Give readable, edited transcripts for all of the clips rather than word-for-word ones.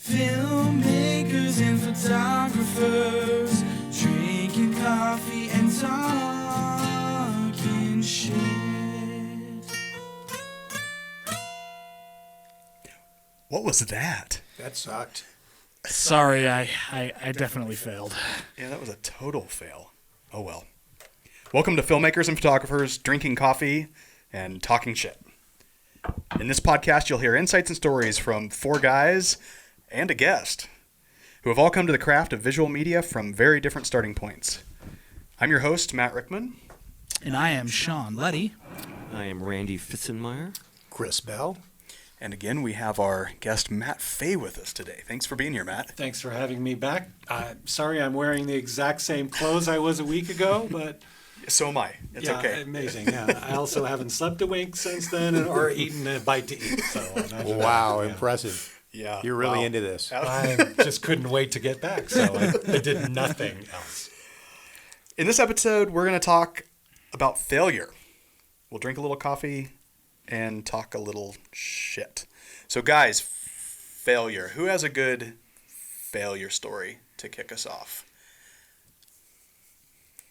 Filmmakers and photographers, drinking coffee and talking shit. What was that? That sucked. Sorry, I definitely failed. Yeah, that was a total fail. Oh well. Welcome to Filmmakers and Photographers, drinking coffee and talking shit. In this podcast, you'll hear insights and stories from four guys and a guest who have all come to the craft of visual media from very different starting points. I'm your host, Matt Rickman. And I am Sean Letty. I am Randy Fitzenmeyer. Chris Bell. And again, we have our guest, Matt Fay, with us today. Thanks for being here, Matt. Thanks for having me back. Sorry I'm wearing the exact same clothes I was a week ago, but... So am I. It's okay. Amazing. Yeah, I also haven't slept a wink since then or eaten a bite to eat. So Wow, yeah. Impressive. Yeah. You're really into this. I just couldn't wait to get back, so I did nothing else. In this episode, we're going to talk about failure. We'll drink a little coffee and talk a little shit. So guys, failure. Who has a good failure story to kick us off?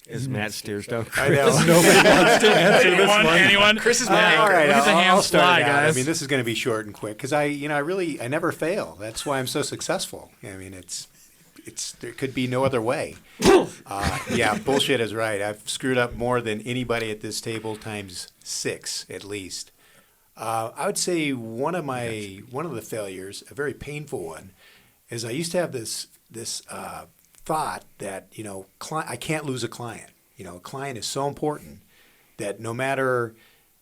As Matt stares down I know. Nobody wants to answer this one. Anyone? Chris is All mad. right, Look at the I'll hands start fly, it out. guys. I mean, this is going to be short and quick because I never fail. That's why I'm so successful. I mean, it's there could be no other way. Yeah, bullshit is right. I've screwed up more than anybody at this table times 6 at least. I would say one of the failures, a very painful one, is I used to have this thought that I can't lose a client. A client is so important that no matter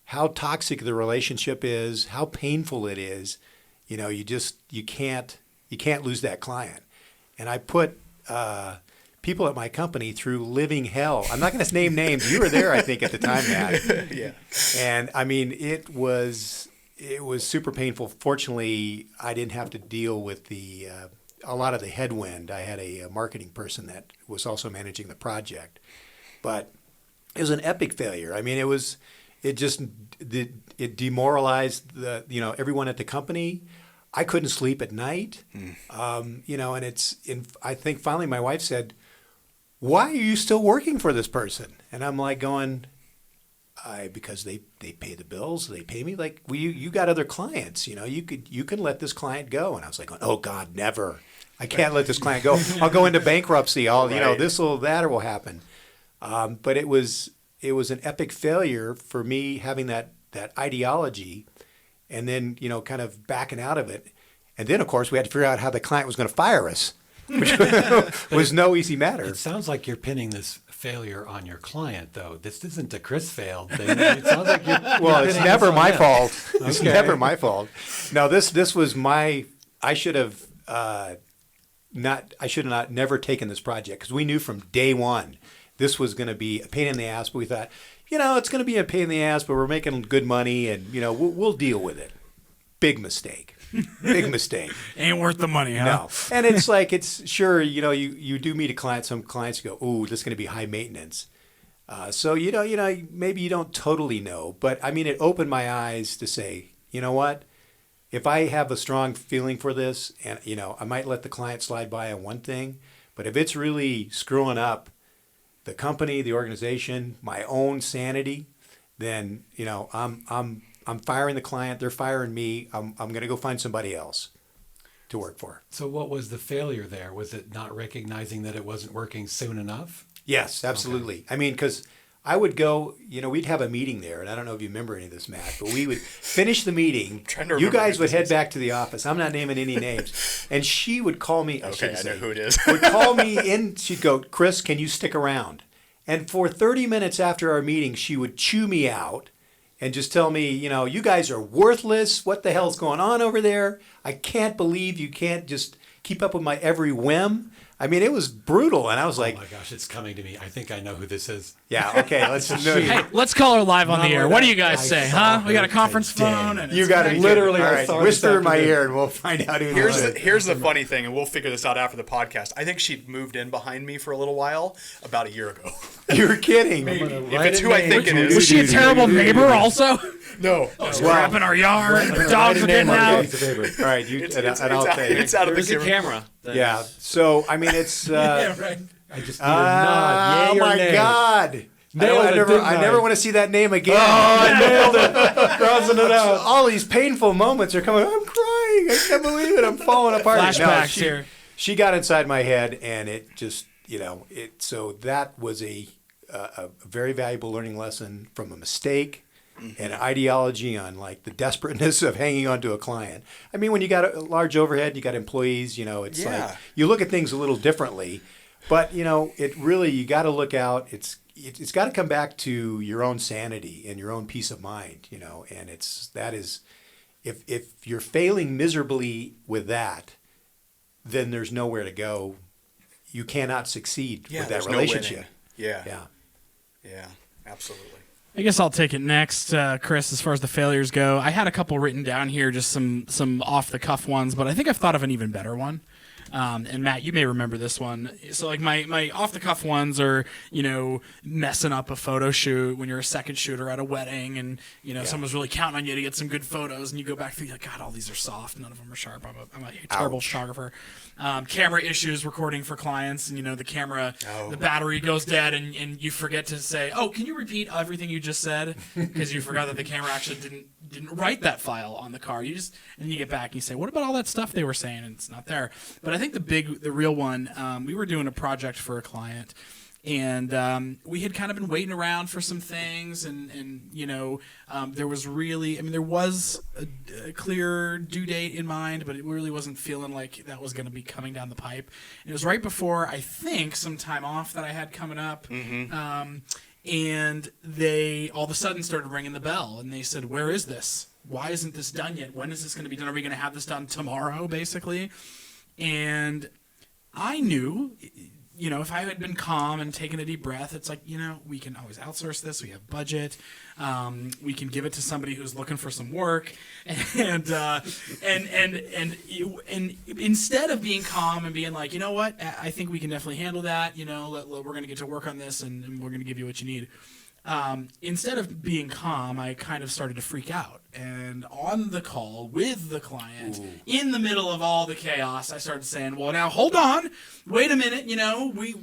how toxic the relationship is, how painful it is, you can't lose that client. And I put people at my company through living hell. I'm not going to name names. You were there, I think, at the time, Matt. Yeah. And I mean, it was super painful. Fortunately, I didn't have to deal with a lot of the headwind. I had a marketing person that was also managing the project, but it was an epic failure. I mean, it demoralized everyone at the company. I couldn't sleep at night. And I think finally my wife said, "Why are you still working for this person?" And I'm like going, because they pay the bills, they pay me. Like, well, you got other clients, you can let this client go. And I was like, oh God, never. I can't let this client go. I'll go into bankruptcy. This will, that will happen. But it was an epic failure for me having that ideology, and then kind of backing out of it. And then of course we had to figure out how the client was going to fire us, which was no easy matter. It sounds like you're pinning this failure on your client, though. This isn't a Chris failed thing. It sounds like it's never my fault. It's never my fault. No, this was I should have never taken this project, because we knew from day one this was going to be a pain in the ass. But we thought, it's going to be a pain in the ass, but we're making good money, and we'll deal with it. Big mistake. Big mistake. Ain't worth the money, huh? No. And it's like, it's sure, you do meet a client. Some clients go, ooh, this is going to be high maintenance. So, maybe you don't totally know. But, I mean, it opened my eyes to say, you know what? If I have a strong feeling for this, and, I might let the client slide by on one thing. But if it's really screwing up the company, the organization, my own sanity, then, I'm firing the client. They're firing me. I'm going to go find somebody else to work for. So what was the failure there? Was it not recognizing that it wasn't working soon enough? Yes, absolutely. Okay. I mean, because I would go, we'd have a meeting there, and I don't know if you remember any of this, Matt, but we would finish the meeting. You guys would head back to the office. I'm not naming any names. And she would call me. Okay, I know who it is. Would call me in. She'd go, Chris, can you stick around? And for 30 minutes after our meeting, she would chew me out and just tell me, you guys are worthless. What the hell's going on over there? I can't believe you can't just keep up with my every whim. I mean, it was brutal, and I was like, "Oh my gosh, it's coming to me! I think I know who this is." Yeah, okay, let's. Hey, let's call her live on the air. What do you guys say, huh? We got a conference phone, and you got to literally all right, whisper in my ear, and we'll find out who. Here's the funny thing, and we'll figure this out after the podcast. I think she moved in behind me for a little while about a year ago. You're kidding. If it's who I think it is. Was she a terrible neighbor also? No. Crap in our yard. The dogs are getting out. All right, I'll tell you. It's out of There's the the camera. Yeah. So I mean, it's. Yeah, right. I just need a nod. Oh Yay or my nay? God! Nailed it, didn't I never want to see that name again. I nailed it. Crossing it out. All these painful moments are coming. I'm crying. I can't believe it. I'm falling apart. Flashbacks she, here. She got inside my head, and it just, So that was a very valuable learning lesson from a mistake. And an ideology on like the desperateness of hanging on to a client. I mean, when you got a large overhead, you got employees, it's like you look at things a little differently. But, it really, you got to look out. It's got to come back to your own sanity and your own peace of mind, and if you're failing miserably with that, then there's nowhere to go. You cannot succeed with that there's relationship. No winning. Yeah, absolutely. I guess I'll take it next, Chris, as far as the failures go. I had a couple written down here, just some off-the-cuff ones, but I think I've thought of an even better one. And Matt, you may remember this one. So like my off-the-cuff ones are, messing up a photo shoot when you're a second shooter at a wedding and, someone's really counting on you to get some good photos and you go back through, you're like, God, all these are soft. None of them are sharp. I'm a terrible photographer. Camera issues recording for clients and, the camera, the battery goes dead and you forget to say, oh, can you repeat everything you just said? Because you forgot that the camera actually didn't write that file on the car. And you get back and you say, what about all that stuff they were saying? And it's not there. But I think the real one, we were doing a project for a client and we had kind of been waiting around for some things and there was really, there was a clear due date in mind, but it really wasn't feeling like that was going to be coming down the pipe. And it was right before, I think, some time off that I had coming up. And they all of a sudden started ringing the bell and they said, where is this? Why isn't this done yet? When is this going to be done? Are we going to have this done tomorrow, basically? And I knew, if I had been calm and taken a deep breath, it's like, we can always outsource this. We have budget. We can give it to somebody who's looking for some work. And instead of being calm and being like, you know what, I think we can definitely handle that. We're going to get to work on this and we're going to give you what you need. Instead of being calm, I kind of started to freak out. And on the call with the client, in the middle of all the chaos, I started saying, well, now hold on. Wait a minute.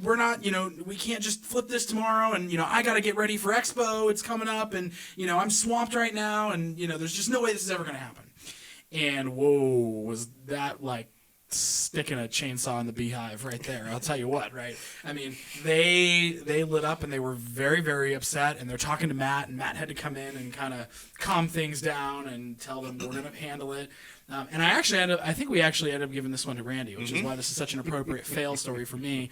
We're not, we can't just flip this tomorrow. And, I got to get ready for Expo. It's coming up. And, I'm swamped right now. And, there's just no way this is ever going to happen. And whoa, was that like sticking a chainsaw in the beehive right there. I'll tell you what, right? They lit up and they were very, very upset and they're talking to Matt and Matt had to come in and kind of calm things down and tell them we're going to handle it. And I think we actually ended up giving this one to Randy, which is why this is such an appropriate fail story for me.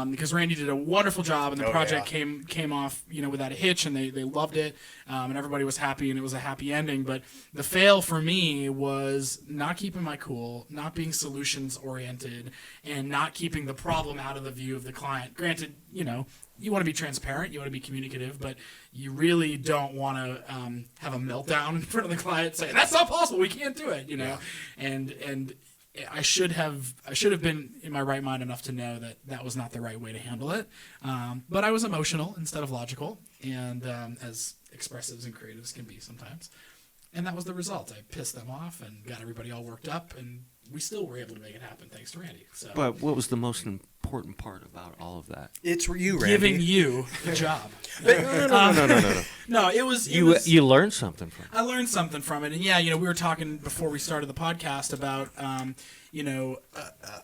Because Randy did a wonderful job and the project came off, without a hitch and they loved it. And everybody was happy and it was a happy ending. But the fail for me was not keeping my cool, not being solutions oriented, and not keeping the problem out of the view of the client. Granted, you want to be transparent, you want to be communicative, but you really don't want to have a meltdown in front of the client saying, that's not possible, we can't do it, And I should have been in my right mind enough to know that that was not the right way to handle it. But I was emotional instead of logical, and as expressives and creatives can be sometimes. And that was the result. I pissed them off and got everybody all worked up, and we still were able to make it happen thanks to Randy. So. But what was the most important part about all of that? It's you, Randy. Giving you the job. No. No, it was. You learned something from it. I learned something from it, and we were talking before we started the podcast about,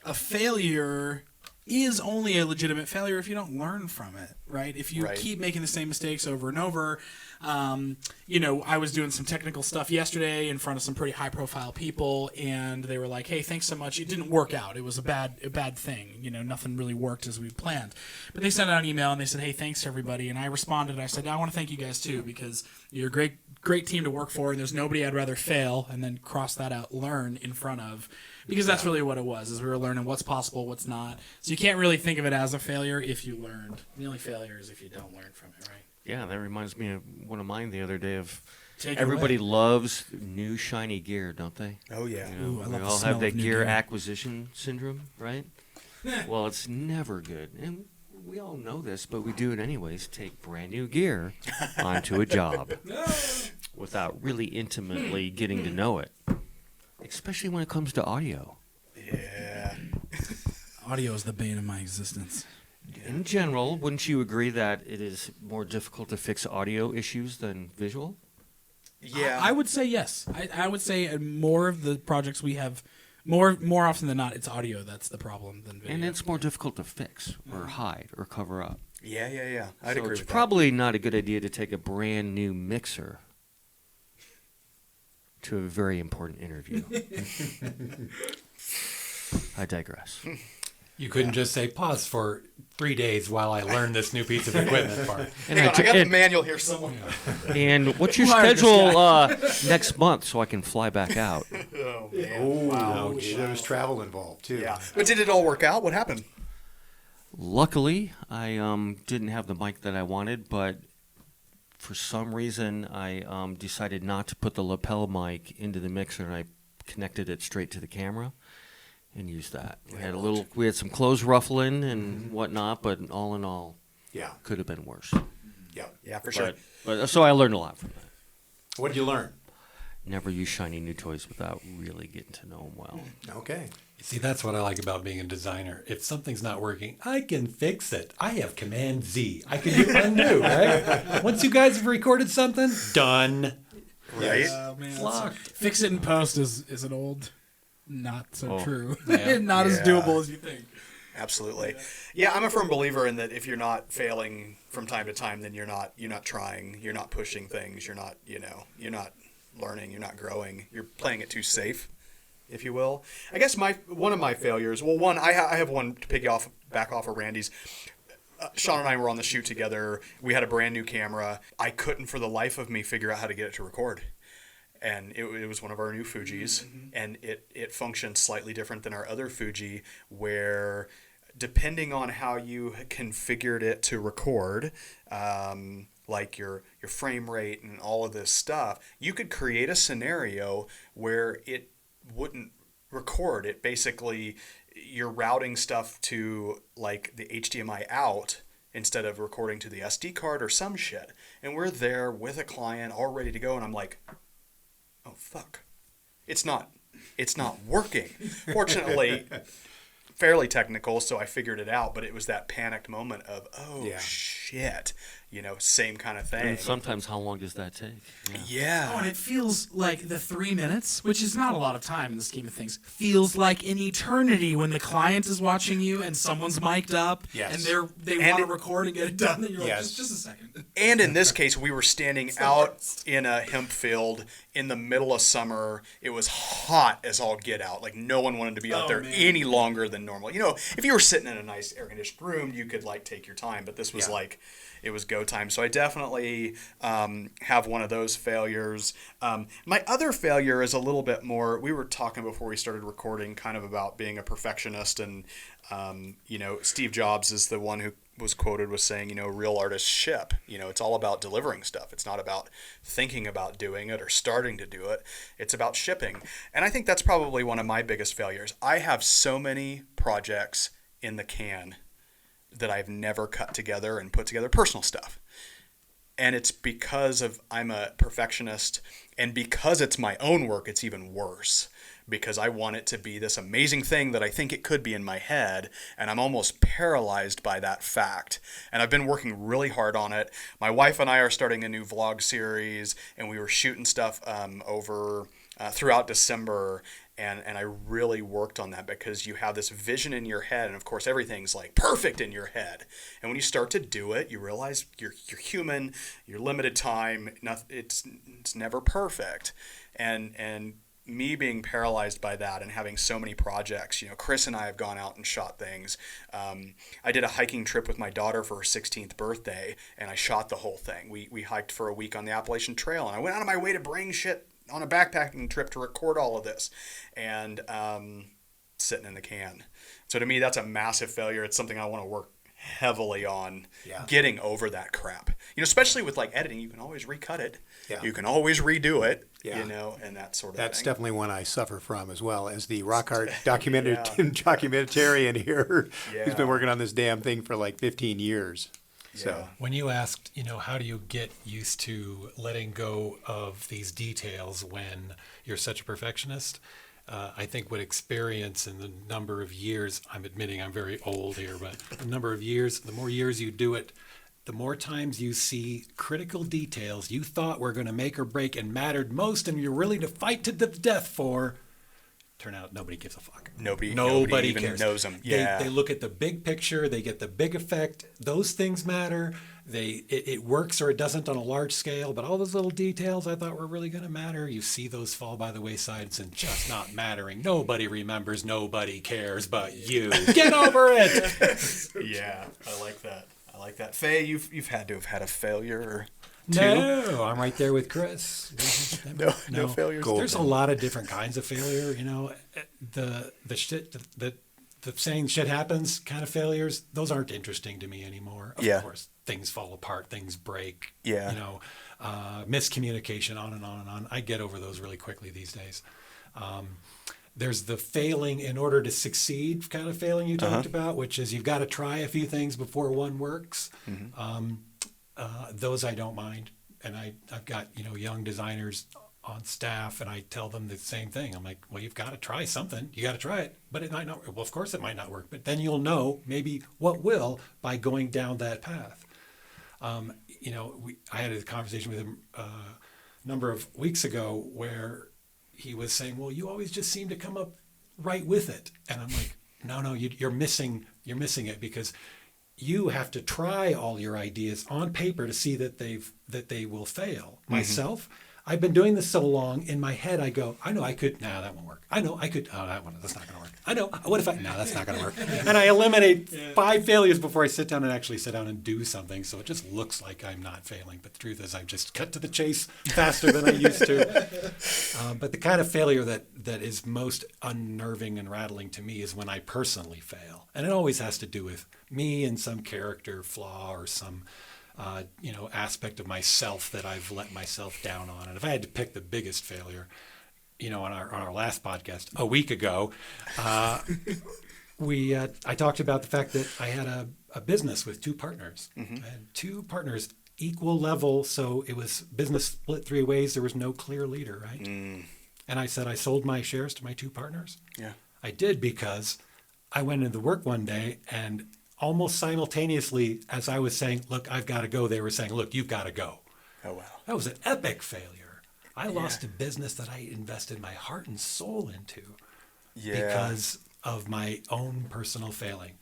a failure is only a legitimate failure if you don't learn from it, right? If you keep making the same mistakes over and over. I was doing some technical stuff yesterday in front of some pretty high-profile people, and they were like, "Hey, thanks so much. It didn't work out. It was a bad thing. Nothing really worked as we planned." But they sent out an email and they said, "Hey, thanks to everybody." And I responded. I said, "I want to thank you guys too because you're a great team to work for, and there's nobody I'd rather fail and then cross that out, learn in front of." Because that's really what it was, is we were learning what's possible, what's not. So you can't really think of it as a failure if you learned. The only failure is if you don't learn from it, right? Yeah, that reminds me of one of mine the other day of Take it everybody away. loves new shiny gear, don't they? Oh, yeah. Ooh, I We love the all smell have that of new gear gear. acquisition syndrome, right? Well, it's never good. And we all know this, but we do it anyways. Take brand new gear onto a job. without really intimately getting to know it, especially when it comes to audio. Yeah. Audio is the bane of my existence. In general, wouldn't you agree that it is more difficult to fix audio issues than visual? Yeah. I would say yes. I would say more of the projects we have, more often than not, it's audio that's the problem than video. And it's more difficult to fix or hide or cover up. Yeah. I'd So agree it's with probably not a good idea to take a brand new mixer to a very important interview. I digress. You couldn't just say pause for 3 days while I learn this new piece of equipment part. And, that. I got the and, manual here somewhere. and what's your Wire this schedule next month so I can fly back out? Oh, man. Oh, Wow. there was travel involved too. Yeah. But did it all work out? What happened? Luckily, I didn't have the mic that I wanted, but for some reason, I decided not to put the lapel mic into the mixer, and I connected it straight to the camera and used that. We had some clothes ruffling and whatnot, but all in all, Yeah. could have been worse. Yeah, for sure. But so I learned a lot from that. What did you learn? Never use shiny new toys without really getting to know them well. Okay. See, that's what I like about being a designer. If something's not working, I can fix it. I have Command Z. I can do undo, right? Once you guys have recorded something, done. Right? Man, Locked. fix it in post is an old, not so true, yeah. not as Yeah. doable as you think. Absolutely. Yeah, I'm a firm believer in that if you're not failing from time to time, then you're not trying, you're not pushing things, you're not learning, you're not growing, you're playing it too safe, if you will. I guess one of my failures, I have one to back off of Randy's. Sean and I were on the shoot together. We had a brand new camera. I couldn't for the life of me figure out how to get it to record. And it was one of our new Fujis, and it functioned slightly different than our other Fuji, where depending on how you configured it to record, like your frame rate and all of this stuff, you could create a scenario where it wouldn't record. It basically, you're routing stuff to like the HDMI out instead of recording to the SD card or some shit. And we're there with a client all ready to go, and I'm like, oh fuck, it's not working. Fortunately, fairly technical, so I figured it out, but it was that panicked moment of, shit, same kind of thing. And sometimes, how long does that take? Yeah. Oh, and it feels like the 3 minutes, which is not a lot of time in the scheme of things, feels like an eternity when the client is watching you and someone's mic'd up Yes. and they want to record and get it done, and you're Yes. like, just a second. And in this case, we were standing out in a hemp field in the middle of summer. It was hot as all get out. Like, no one wanted to be out there any longer than normal. If you were sitting in a nice air-conditioned room, you could, take your time. But this was, it was go time. So I definitely have one of those failures. My other failure is a little bit more, we were talking before we started recording kind of about being a perfectionist. And, Steve Jobs is the one who was quoted with saying, real artists ship. It's all about delivering stuff. It's not about thinking about doing it or starting to do it. It's about shipping. And I think that's probably one of my biggest failures. I have so many projects in the can that I've never cut together and put together, personal stuff. And it's because I'm a perfectionist, and because it's my own work, it's even worse. Because I want it to be this amazing thing that I think it could be in my head, and I'm almost paralyzed by that fact. And I've been working really hard on it. My wife and I are starting a new vlog series, and we were shooting stuff over throughout December, and I really worked on that because you have this vision in your head, and of course everything's perfect in your head. And when you start to do it, you realize you're human, you're limited time, it's never perfect. And me being paralyzed by that and having so many projects, Chris and I have gone out and shot things. I did a hiking trip with my daughter for her 16th birthday, and I shot the whole thing. We hiked for a week on the Appalachian Trail, and I went out of my way to bring shit on a backpacking trip to record all of this, and sitting in the can. So to me, that's a massive failure. It's something I want to work heavily on getting over that crap. Especially with editing, you can always recut it. Yeah. You can always redo it. Yeah. And that sort of thing. That's definitely one I suffer from as well as the rock art documentarian here who's been working on this damn thing for 15 years. So When you asked, how do you get used to letting go of these details when you're such a perfectionist? I think what experience and the number of years, I'm admitting I'm very old here, but the number of years, the more years you do it, the more times you see critical details you thought were going to make or break and mattered most and you're willing to fight to the death for, turn out nobody gives a fuck. Nobody even cares. knows them. Yeah. They look at the big picture. They get the big effect. Those things matter. It works or it doesn't on a large scale, but all those little details I thought were really going to matter, you see those fall by the wayside and just not mattering. Nobody remembers. Nobody cares but you. Get over it. Yeah, I like that. Faye, you've had to have had a failure or two. No, I'm right there with Chris. No failures. There's a lot of different kinds of failure. The saying shit happens kind of failures, those aren't interesting to me anymore. Of course, things fall apart, things break. Yeah. Miscommunication, on and on and on. I get over those really quickly these days. There's the failing in order to succeed kind of failing you talked about, which is you've got to try a few things before one works. Those I don't mind. And I've got, young designers on staff and I tell them the same thing. I'm like, well, you've got to try something. You got to try it, but it might not. Well, of course it might not work, but then you'll know maybe what will by going down that path. I had a conversation with him a number of weeks ago where he was saying, well, you always just seem to come up right with it. And I'm like, no, you're missing it because you have to try all your ideas on paper to see that they will fail. Myself, I've been doing this so long, in my head I go, I know I could, no, that won't work. I know I could, oh, that's not going to work. I know, what if no, that's not going to work. And I eliminate 5 failures before I sit down and do something. So it just looks like I'm not failing. But the truth is I've just cut to the chase faster than I used to. But the kind of failure that is most unnerving and rattling to me is when I personally fail. And it always has to do with me and some character flaw or some aspect of myself that I've let myself down on. And if I had to pick the biggest failure, on our last podcast a week ago, I talked about the fact that I had a business with 2 partners. I had 2 partners, equal level, so it was business split 3 ways. There was no clear leader, right? And I said I sold my shares to my 2 partners. Yeah, I did because I went into work one day and almost simultaneously, as I was saying, look, I've got to go, they were saying, look, you've got to go. Oh, wow. That was an epic failure. I lost a business that I invested my heart and soul into because of my own personal failing.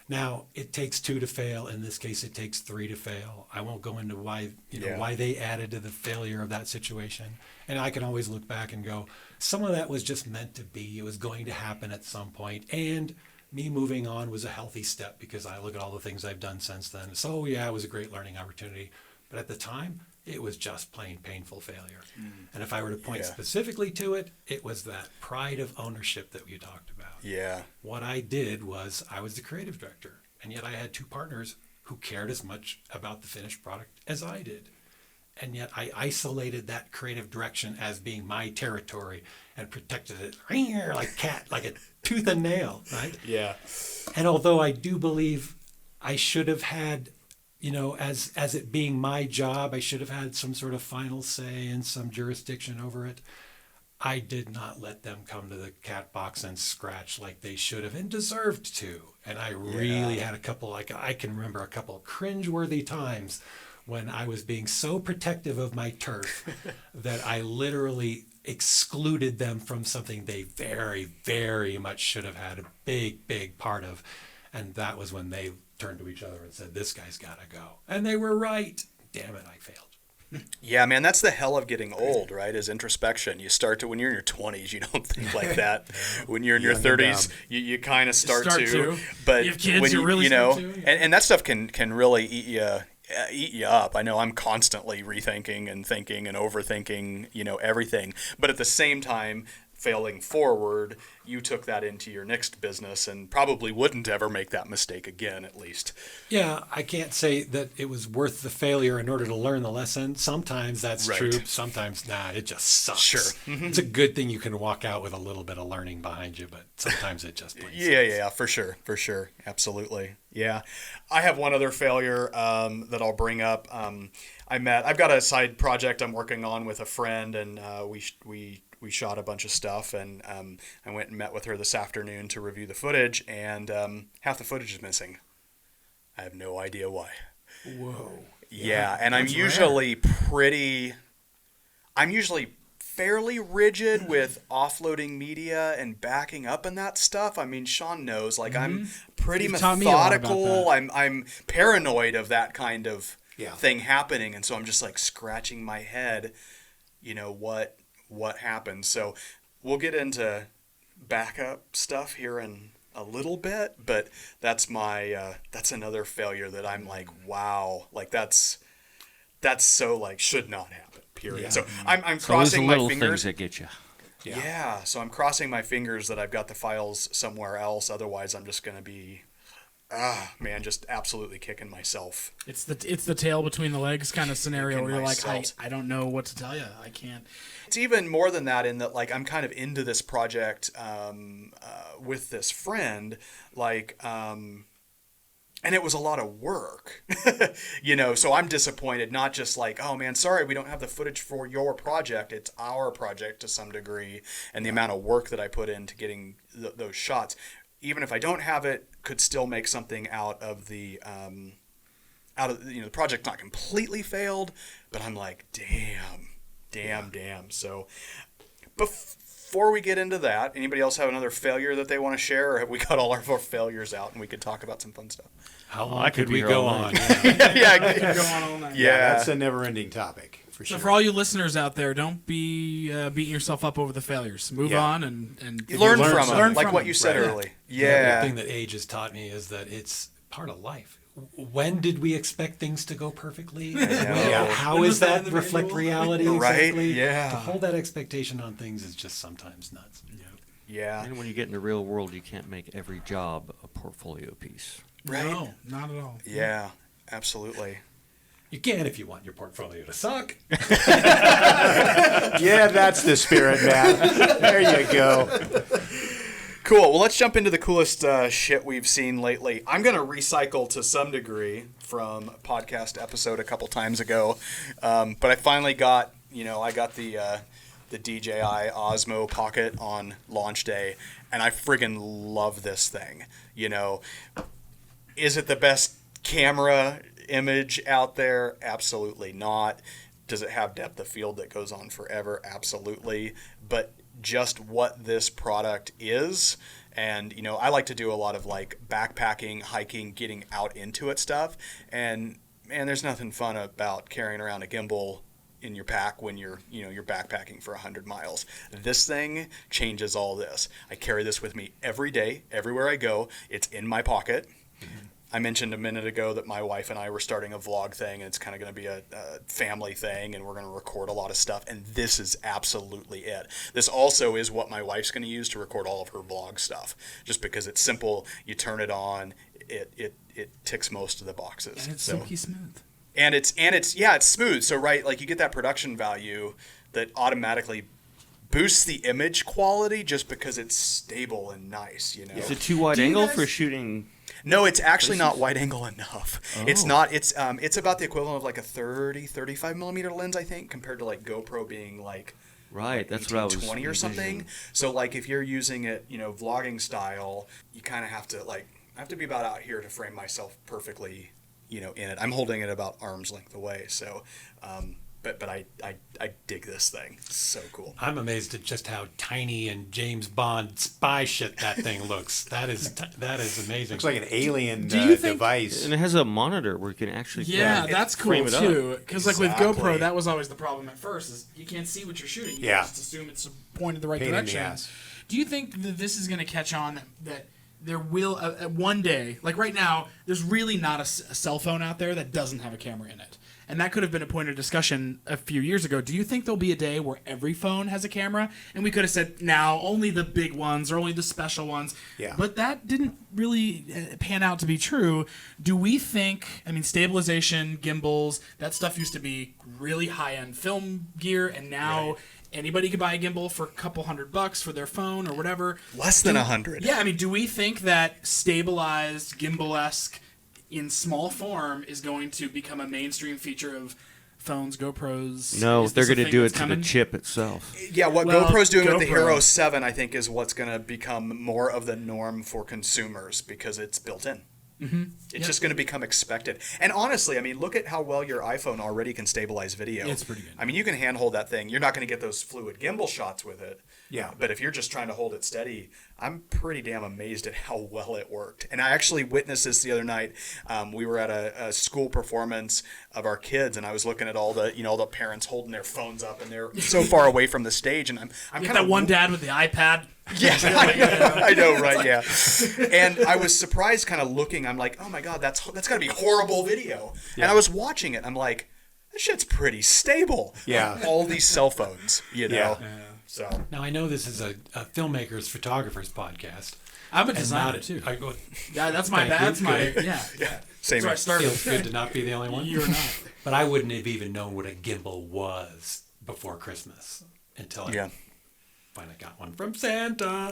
Now, it takes 2 to fail. In this case, it takes 3 to fail. I won't go into why they added to the failure of that situation. And I can always look back and go, some of that was just meant to be. It was going to happen at some point. And me moving on was a healthy step because I look at all the things I've done since then. So yeah, it was a great learning opportunity. But at the time, it was just plain painful failure. And if I were to point specifically to it, it was that pride of ownership that you talked about. Yeah. What I did was I was the creative director, and yet I had 2 partners who cared as much about the finished product as I did. And yet I isolated that creative direction as being my territory and protected it like a tooth and nail, right? Yeah. And although I do believe I should have had, as it being my job, I should have had some sort of final say and some jurisdiction over it, I did not let them come to the cat box and scratch like they should have and deserved to. And I really had a couple, I can remember a couple of cringeworthy times when I was being so protective of my turf that I literally excluded them from something they very, very much should have had a big, big part of. And that was when they turned to each other and said, this guy's got to go. And they were right. Damn it, I failed. Yeah, man, that's the hell of getting old, right? Is introspection. You start to, when you're in your 20s, you don't think like that. When you're in your 30s, you kind of start to. But you have kids, when you really start to. Yeah. And that stuff can really eat you up. I know I'm constantly rethinking and thinking and overthinking, everything. But at the same time, failing forward, you took that into your next business and probably wouldn't ever make that mistake again, at least. Yeah, I can't say that it was worth the failure in order to learn the lesson. Sometimes that's Right. true. Sometimes, it just sucks. Sure. It's a good thing you can walk out with a little bit of learning behind you, but sometimes it just plain Yeah, for sure. Absolutely. Yeah. I have one other failure that I'll bring up. I've got a side project I'm working on with a friend, and we shot a bunch of stuff, and I went and met with her this afternoon to review the footage, and half the footage is missing. I have no idea why. Whoa. Yeah, and I'm that's usually fairly rigid with offloading media and backing up and that stuff. I mean, Sean knows, like, I'm pretty You've taught me a lot about methodical. that. I'm paranoid of that kind of Yeah. thing happening, and so I'm just like scratching my head, what happened. So we'll get into backup stuff here in a little bit, but that's another failure that I'm like, wow, like that's so like should not happen. Period. Yeah. So I'm So those are crossing my little fingers. things that get you. Yeah. So I'm crossing my fingers that I've got the files somewhere else. Otherwise, I'm just going to be, just absolutely kicking myself. It's the tail between the legs kind of scenario Kicking where you're like, myself. I don't know what to tell you. I can't. It's even more than that in that, like, I'm kind of into this project with this friend, like, and it was a lot of work, so I'm disappointed, not just like, oh man, sorry, we don't have the footage for your project. It's our project to some degree. And the amount of work that I put into getting those shots, even if I don't have it, could still make something out of the project. Not completely failed, but I'm like, damn. So before we get into that, anybody else have another failure that they want to share, or have we got all of our failures out and we could talk about some fun stuff? How long I could could we be here go all on? night. Yeah. Go on all night. Yeah. That's a never-ending topic, for So sure. for all you listeners out there, don't be beating yourself up over the failures. Move Yeah. on and Learn learn from something. them, Learn like from what them. you said Right. early. The Yeah. thing that age has taught me is that it's part of life. When did we expect things to go perfectly? Yeah. How When is was that that in the reflect manual? reality Right, exactly? yeah. To hold that expectation on things is just sometimes nuts. Yeah. And when you get in the real world, you can't make every job a portfolio piece. Right. No, not at all. Yeah. Absolutely. You can if you want your portfolio to suck. Yeah, that's the spirit, man. There you go. Cool. Well, let's jump into the coolest shit we've seen lately. I'm going to recycle to some degree from a podcast episode a couple times ago, but I finally got, I got the DJI Osmo Pocket on launch day, and I friggin' love this thing. Is it the best camera image out there? Absolutely not. Does it have depth of field that goes on forever? Absolutely. But just what this product is, and I like to do a lot of like backpacking, hiking, getting out into it stuff, and man, there's nothing fun about carrying around a gimbal in your pack when you're backpacking for 100 miles. This thing changes all this. I carry this with me every day, everywhere I go. It's in my pocket. I mentioned a minute ago that my wife and I were starting a vlog thing, and it's kind of going to be a family thing, and we're going to record a lot of stuff, and this is absolutely it. This also is what my wife's going to use to record all of her vlog stuff, just because it's simple. You turn it on, it ticks most of the boxes. And it's silky smooth. And it's smooth. So right, like you get that production value that automatically boosts the image quality just because it's stable and nice. Is it too wide Do you angle guys- for shooting? No, it's actually not wide angle enough. It's Oh. not. It's about the equivalent of like a 35 millimeter lens, I think, compared to like GoPro being like Right, that's what I was 20 or something. envisioning. So like if you're using it, vlogging style, you kind of have to I have to be about out here to frame myself perfectly, in it. I'm holding it about arm's length away. So, but I dig this thing. It's so cool. I'm amazed at just how tiny and James Bond spy shit that thing looks. That is amazing. Looks like an alien Do you think- device. And it has a monitor where you can actually Yeah, it- that's frame cool it up. too. Because like with Exactly. GoPro, that was always the problem at first. Is you can't see what you're shooting. You Yeah. just assume it's pointed the right Pain in the direction. ass. Do you think that this is going to catch on? That there will one day, like right now, there's really not a cell phone out there that doesn't have a camera in it. and that could have been a point of discussion a few years ago. Do you think there'll be a day where every phone has a camera? And we could have said, now only the big ones or only the special ones. Yeah. But that didn't really pan out to be true. Do we think, I mean, stabilization, gimbals, that stuff used to be really high-end film gear, and now anybody could buy a gimbal for a couple $100 for their phone or whatever. Less than 100. Yeah, I mean, do we think that stabilized, gimbal-esque in small form is going to become a mainstream feature of phones, GoPros? No, Is they're this a going to thing do it that's to coming? the chip itself. Yeah, what Well, GoPro's doing with the GoPro. Hero 7, I think, is what's going to become more of the norm for consumers because it's built in. It's just going to become expected. And honestly, I mean, look at how well your iPhone already can stabilize video. It's pretty good. I mean, you can handhold that thing. You're not going to get those fluid gimbal shots with it. Yeah. But if you're just trying to hold it steady, I'm pretty damn amazed at how well it worked. And I actually witnessed this the other night. We were at a school performance of our kids, and I was looking at all the, all the parents holding their phones up, and they're so far away from the stage. And I'm You kind got of that one dad with the iPad. Yes, I know, right? Yeah, and I was surprised, kind of looking. I'm like, oh my god, that's got to be horrible video. And I was watching it. I'm like, this shit's pretty stable. Yeah. Like, all these cell phones, you know. Yeah. So Now I know this is a filmmakers, photographers podcast. I'm a and designer not too. I Yeah, that's my Thank you. that's my Good. yeah. same. So I here. started. feels good to not be the only one. You're not. But I wouldn't have even known what a gimbal was before Christmas until I Yeah. finally got one from Santa.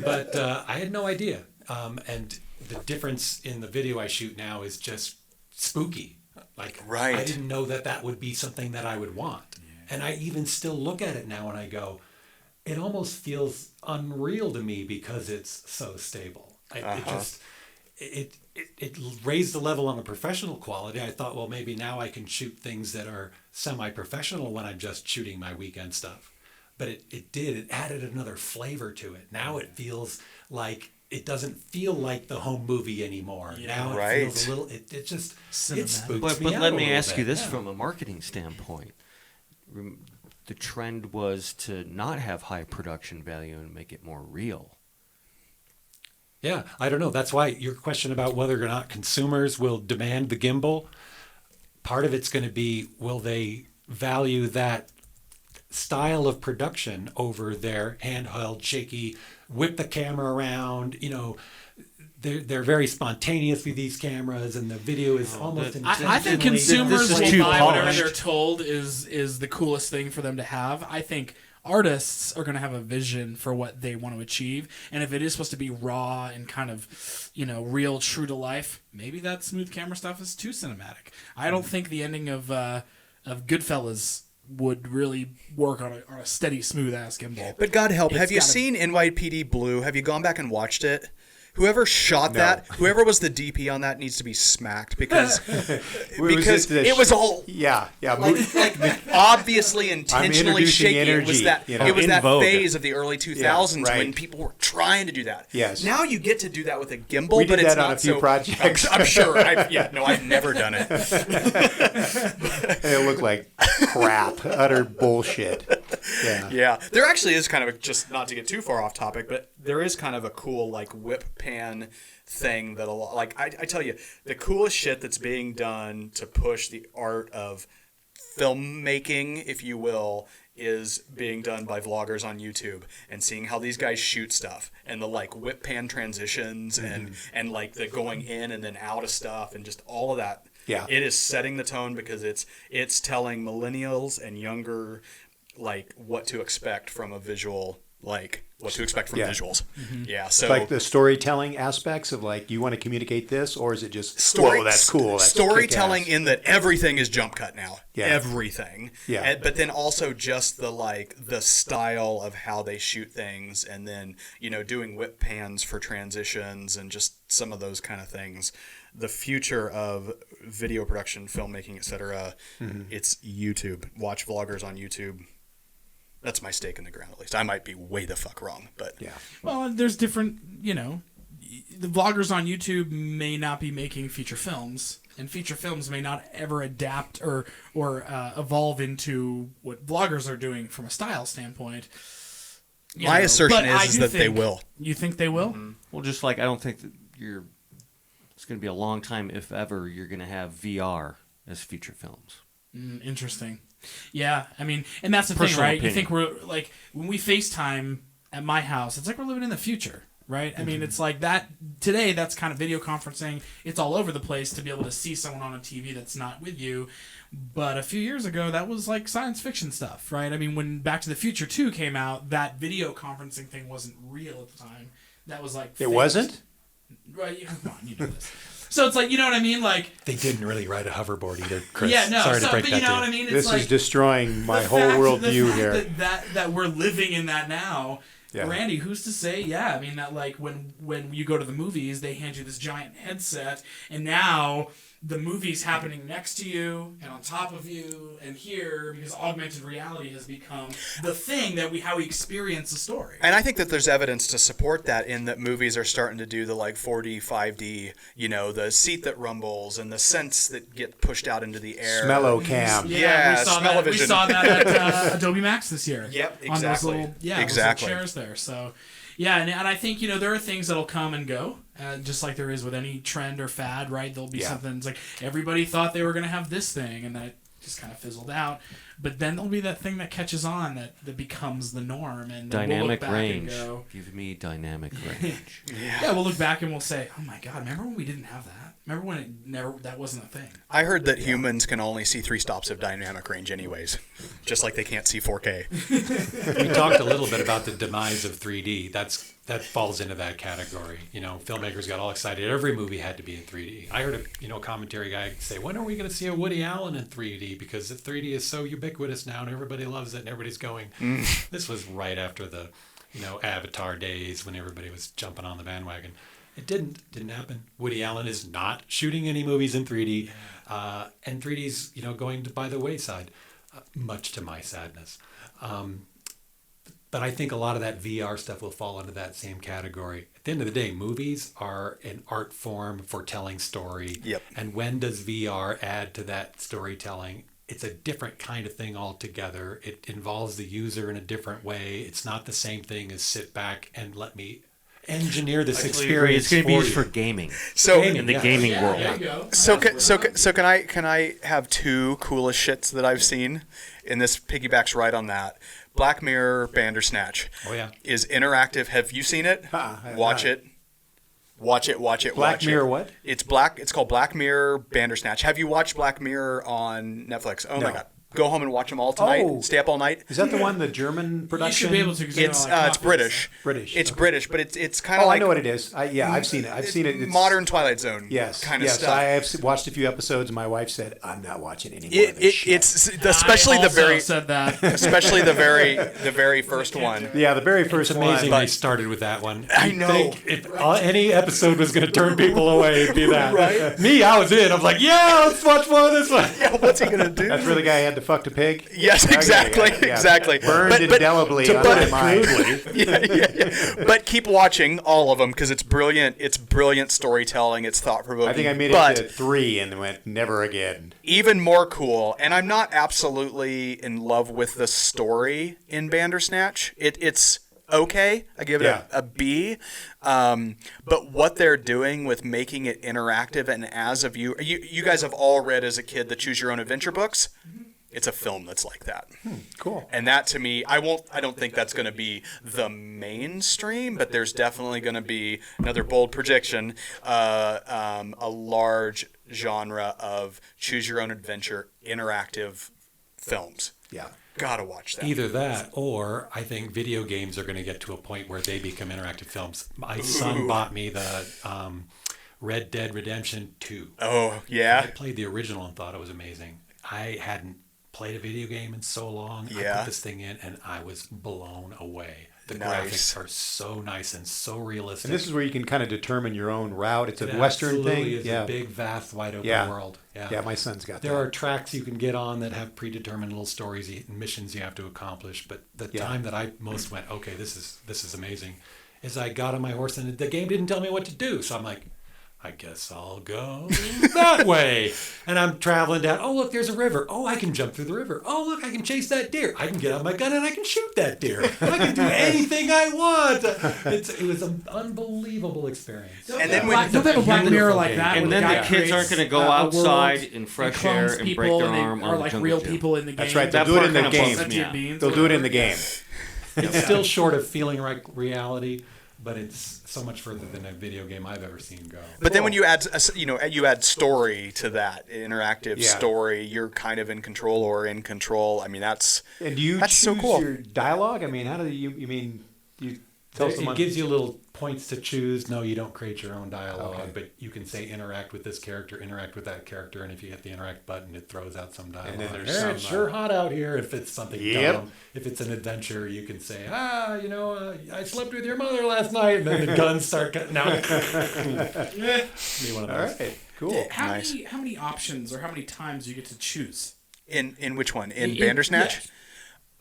But I had no idea. And the difference in the video I shoot now is just spooky. Like, Right. I didn't know that would be something that I would want. And I even still look at it now and I go, it almost feels unreal to me because it's so stable. It raised the level on the professional quality. I thought, well, maybe now I can shoot things that are semi-professional when I'm just shooting my weekend stuff. But it added another flavor to it. Now it feels like, it doesn't feel like the home movie anymore. Now it feels a little, it just, it Cinematic. spooks But me out let a me little ask you bit. this Yeah. from a marketing standpoint. The trend was to not have high production value and make it more real. Yeah, I don't know. That's why your question about whether or not consumers will demand the gimbal, part of it's going to be, will they value that style of production over their handheld, shaky, whip the camera around, they're very spontaneous with these cameras, and the video is almost I think intentionally- consumers This is will too buy whatever polished. they're told is the coolest thing for them to have. I think artists are going to have a vision for what they want to achieve, and if it is supposed to be raw and kind of, real, true to life, maybe that smooth camera stuff is too cinematic. I don't think the ending of Goodfellas would really work on a steady, smooth ass gimbal. But God help, It's have you gotta- seen NYPD Blue? Have you gone back and watched it? Whoever shot that, whoever was the DP on that, needs to be smacked because it was all Yeah. like obviously intentionally introducing shaky. It was energy, that you know. it was In that vogue. phase of the early 2000s right. when people were trying to do that. Yes. Now you get to do that with a gimbal, We but did it's that on not a few so, projects. I'm sure. I've never done it. It looked like crap, utter bullshit. Yeah. Yeah, there actually is kind of just not to get too far off topic, but there is kind of a cool like whip pan thing that I tell you, the coolest shit that's being done to push the art of filmmaking, if you will, is being done by vloggers on YouTube and seeing how these guys shoot stuff and the like whip pan transitions and like the going in and then out of stuff and just all of that. Yeah. It is setting the tone because it's telling millennials and younger like what to expect from a visual, like what to expect from Yeah. visuals. Yeah, so Like the storytelling aspects of like, you want to communicate this, or is it just, story, whoa, that's cool. That's storytelling kick-ass. in that everything is jump cut now. Yeah. Everything. Yeah. But then also just the style of how they shoot things, and then doing whip pans for transitions and just some of those kind of things. The future of video production, filmmaking, etc. It's YouTube. Watch vloggers on YouTube. That's my stake in the ground, at least. I might be way the fuck wrong, but Yeah. Well, there's different, the vloggers on YouTube may not be making feature films, and feature films may not ever adapt or evolve into what vloggers are doing from a style standpoint. My assertion But I is do that they think- will. You think they will? Well, just like I don't think that it's going to be a long time, if ever, you're going to have VR as feature films. Interesting. Yeah, I mean, and that's the thing, Personal right? opinion. You think we're like when we FaceTime at my house, it's like we're living in the future, right? I mean, it's like that today. That's kind of video conferencing. It's all over the place to be able to see someone on a TV that's not with you. But a few years ago, that was like science fiction stuff, right? I mean, when Back to the Future 2 came out, that video conferencing thing wasn't real at the time. That was like It wasn't? Right? Come on, you know this. So it's like, you know what I mean? Like, They didn't really ride a hoverboard either, Chris. yeah, no. Sorry So, to break but that you know to what I you. mean? It's This like, is destroying my the whole fact worldview here. That we're living in that now. Yeah. Randy, who's to say? Yeah, I mean that like when you go to the movies, they hand you this giant headset, and now the movie's happening next to you and on top of you and here because augmented reality has become the thing that how we experience the story. And I think that there's evidence to support that in that movies are starting to do the like 4D, 5D, you know, the seat that rumbles and the scents that get pushed out into the air. Smello cam. Yeah, we saw that. We smell-o-vision. saw that at Adobe Max this year. Yep, On those exactly. little, Exactly. those little chairs there. So, yeah, and I think there are things that'll come and go, just like there is with any trend or fad, right? There'll be something that's like everybody thought they were going to have this thing, and then it just kind of fizzled out. But then there'll be that thing that catches on that becomes the norm, and then we'll look Dynamic back range. and go, Give me dynamic range. yeah, we'll look back and we'll say, oh my God, remember when we didn't have that? Remember when that wasn't a thing? I heard that humans can only see 3 stops of dynamic range anyways, just like they can't see 4K. We talked a little bit about the demise of 3D. That falls into that category. Filmmakers got all excited. Every movie had to be in 3D. I heard a commentary guy say, "When are we going to see a Woody Allen in 3D? Because the 3D is so ubiquitous now, and everybody loves it, and everybody's going." This was right after the, Avatar days when everybody was jumping on the bandwagon. It didn't happen. Woody Allen is not shooting any movies in 3D, and 3D's going by the wayside, much to my sadness. But I think a lot of that VR stuff will fall into that same category. At the end of the day, movies are an art form for telling story. Yep. And when does VR add to that storytelling? It's a different kind of thing altogether. It involves the user in a different way. It's not the same thing as sit back and let me engineer this experience It's going to be for used you. for gaming. So In the yeah. gaming Yeah, world. there you go. So can I have 2 coolest shits that I've seen, and this piggybacks right on that. Black Mirror Bandersnatch. Oh, yeah. Is interactive. Have you seen it? I have Watch not. it. Watch it. Watch it. Black watch Mirror it. what? It's called Black Mirror Bandersnatch. Have you watched Black Mirror on Netflix? Oh my No. God. Go home and watch them all tonight. Oh. Stay up all night. Is that the one, the German You production? should be able to. 'cause It's like it's British. British, It's okay. British, but it's kind of Oh, like I know what it is. I've seen it. I've seen it. It's modern Twilight Zone. Yes. kind of yes. stuff. I have watched a few episodes, and my wife said, "I'm not watching any more of this shit." It's especially I the also very said that. especially the very first one. Yeah, the very first It's amazing one. they started with that one. I You'd know. think if any episode was going to turn people away, it'd be that. Right? Me, I was in. I was like, yeah, let's watch more of this one. Yeah, what's he gonna do? That's where the guy had to fuck a pig. Yes, Okay, exactly, yeah. exactly. Burned indelibly on my mind. yeah. But keep watching all of them because it's brilliant. It's brilliant storytelling. It's thought provoking. I think I made but it to 3 and went never again. even more cool, and I'm not absolutely in love with the story in Bandersnatch. It's okay. I give it Yeah. a B. But what they're doing with making it interactive and as a viewer, you guys have all read as a kid the Choose Your Own Adventure books. It's a film that's like that. Cool. And that to me, I don't think that's going to be the mainstream, but there's definitely going to be another bold prediction, a large genre of choose your own adventure interactive films. Yeah. Gotta watch that. Either that, or I think video games are going to get to a point where they become interactive films. My son bought me the Red Dead Redemption 2. Oh I yeah, played the original and thought it was amazing. I hadn't played a video game in so long. I Yeah. put this thing in and I was blown away. The Nice. graphics are so nice and so realistic. And this is where you can kind of determine your own route. It's a It Western thing. absolutely is Yeah. a big, vast, wide open Yeah. world. Yeah, my son's got There that. are tracks you can get on that have predetermined little stories and missions you have to accomplish. But the Yeah. time that I most went, okay, this is amazing, is I got on my horse and the game didn't tell me what to do. So I'm like, I guess I'll go that way. And I'm traveling down. Oh, look, there's a river. Oh, I can jump through the river. Oh, look, I can chase that deer. I can get out my gun and I can shoot that deer. I can do anything I want. It was an unbelievable experience. And then Don't they have a Black Mirror like that? And where then guy the kids aren't creates going to go a outside world in fresh clones air and people break their and they arm are on the like jungle real gym. people in the game. That's right. That They'll do it part in the kinda game. bums me out. They'll do it in the game. It's still short of feeling like reality, but it's so much further than a video game I've ever seen go. But then when you add, you add story to that interactive Yeah. story, you're kind of in control or in control. I mean, that's And do you That's so choose cool. your dialogue? I mean, how do you mean you tell someone? It gives you little points to choose. No, you don't create your own dialogue, Okay. but you can say interact with this character, interact with that character, and if you hit the interact button, it throws out some dialogue. And then there's Hey, some, it's sure hot out here. If it's something Yep. dumb, if it's an adventure, you can say, I slept with your mother last night, and then the guns start cutting out. Be one of All those. right, cool. How Nice. many options or how many times do you get to choose? in which one? In In- Bandersnatch?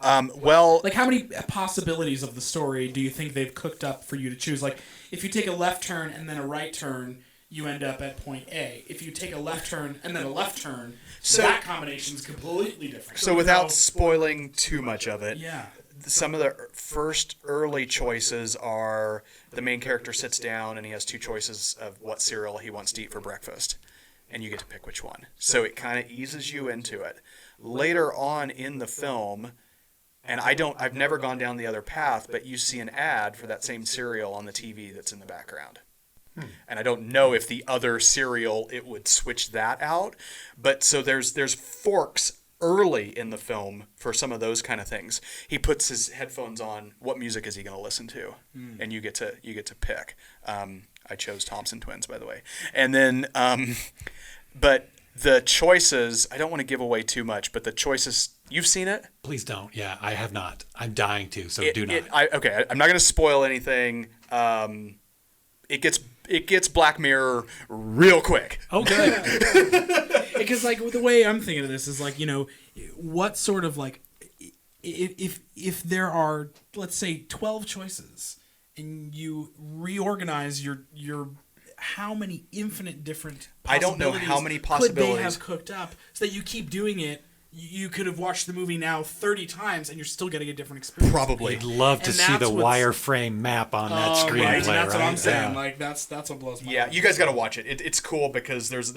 Well, Like, how many possibilities of the story do you think they've cooked up for you to choose? Like, if you take a left turn and then a right turn, you end up at point A. If you take a left turn and then a left turn, So- that combination is completely different. so without spoiling too much of it, yeah. some of the first early choices are the main character sits down and he has two choices of what cereal he wants to eat for breakfast, and you get to pick which one. So it kind of eases you into it. Later on in the film, and I've never gone down the other path, but you see an ad for that same cereal on the TV that's in the background. And I don't know if the other cereal, it would switch that out. But so there's forks early in the film for some of those kind of things. He puts his headphones on. What music is he going to listen to? And you get to pick. I chose Thompson Twins, by the way. And then, but the choices, I don't want to give away too much, but the choices, you've seen it? Please don't. Yeah, I have not. I'm dying to, so do not. I'm not going to spoil anything. It gets Black Mirror real quick. Oh, good. Because, like, the way I'm thinking of this is, like, what sort of, like, if there are, let's say, 12 choices, and you reorganize your how many infinite different I don't know how many could possibilities. they have cooked up so that you keep doing it. You could have watched the movie now 30 times and you're still getting a different experience. Probably. You'd love to And see that's the what's- wireframe map on that screenplay, Right, that's what I'm saying. Yeah. Like that's what blows my Yeah, mind. you guys got to watch it. It's cool because there's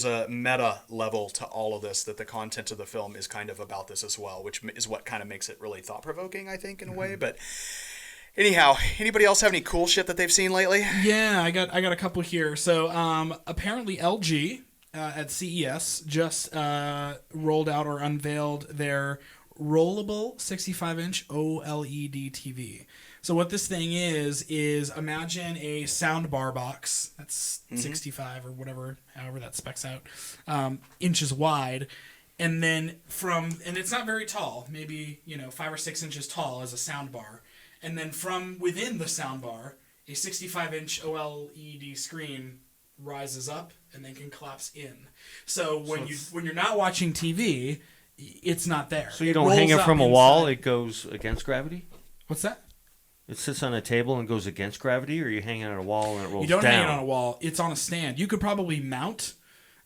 a meta level to all of this, that the content of the film is kind of about this as well, which is what kind of makes it really thought provoking, I think, in a way. But anyhow, anybody else have any cool shit that they've seen lately? Yeah, I got a couple here. So apparently LG at CES just rolled out or unveiled their Rollable 65-inch OLED TV. So what this thing is imagine a soundbar box that's 65 or whatever, however that specs out, inches wide. And then and it's not very tall, maybe 5 or 6 inches tall as a soundbar. And then from within the soundbar, a 65-inch OLED screen rises up and then can collapse in. So when you're not watching TV, it's not there. So you don't hang it from a wall, it goes against gravity? What's that? It sits on a table and goes against gravity, or you hang it on a wall and it rolls You don't down? hang it on a wall. It's on a stand. You could probably mount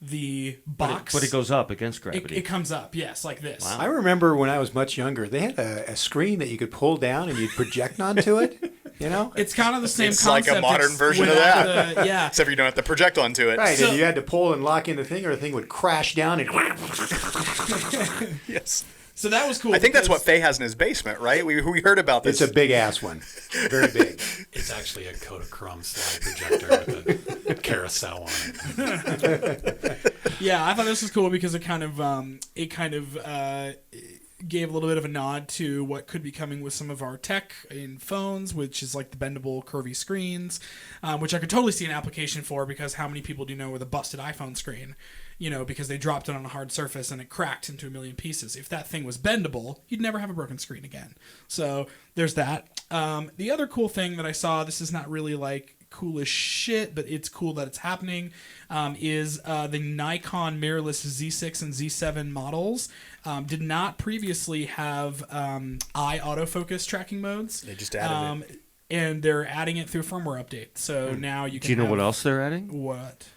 the box. But it goes up against It, gravity. it comes up, yes, like this. Wow. I remember when I was much younger, they had a screen that you could pull down and you'd project onto it. It's kind of the same It's concept. like a modern It's version of without that. yeah. Except for you don't have to project onto it. Right, So- and you had to pull and lock in the thing, or the thing would crash down and. Yes. So that was cool. I think that's what because- Faye has in his basement, right? We heard about this. It's a big ass one, very big. It's actually a Kodachrome slide projector with a carousel on it. Yeah, I thought this was cool because it kind of gave a little bit of a nod to what could be coming with some of our tech in phones, which is like the bendable, curvy screens, which I could totally see an application for, because how many people do you know with a busted iPhone screen? Because they dropped it on a hard surface and it cracked into a million pieces. If that thing was bendable, you'd never have a broken screen again. So there's that. The other cool thing that I saw, this is not really like cool as shit, but it's cool that it's happening, is the Nikon mirrorless Z6 and Z7 models did not previously have eye autofocus tracking modes. They just added it. and they're adding it through a firmware update. So now you can. Do you know what have- else they're adding? What?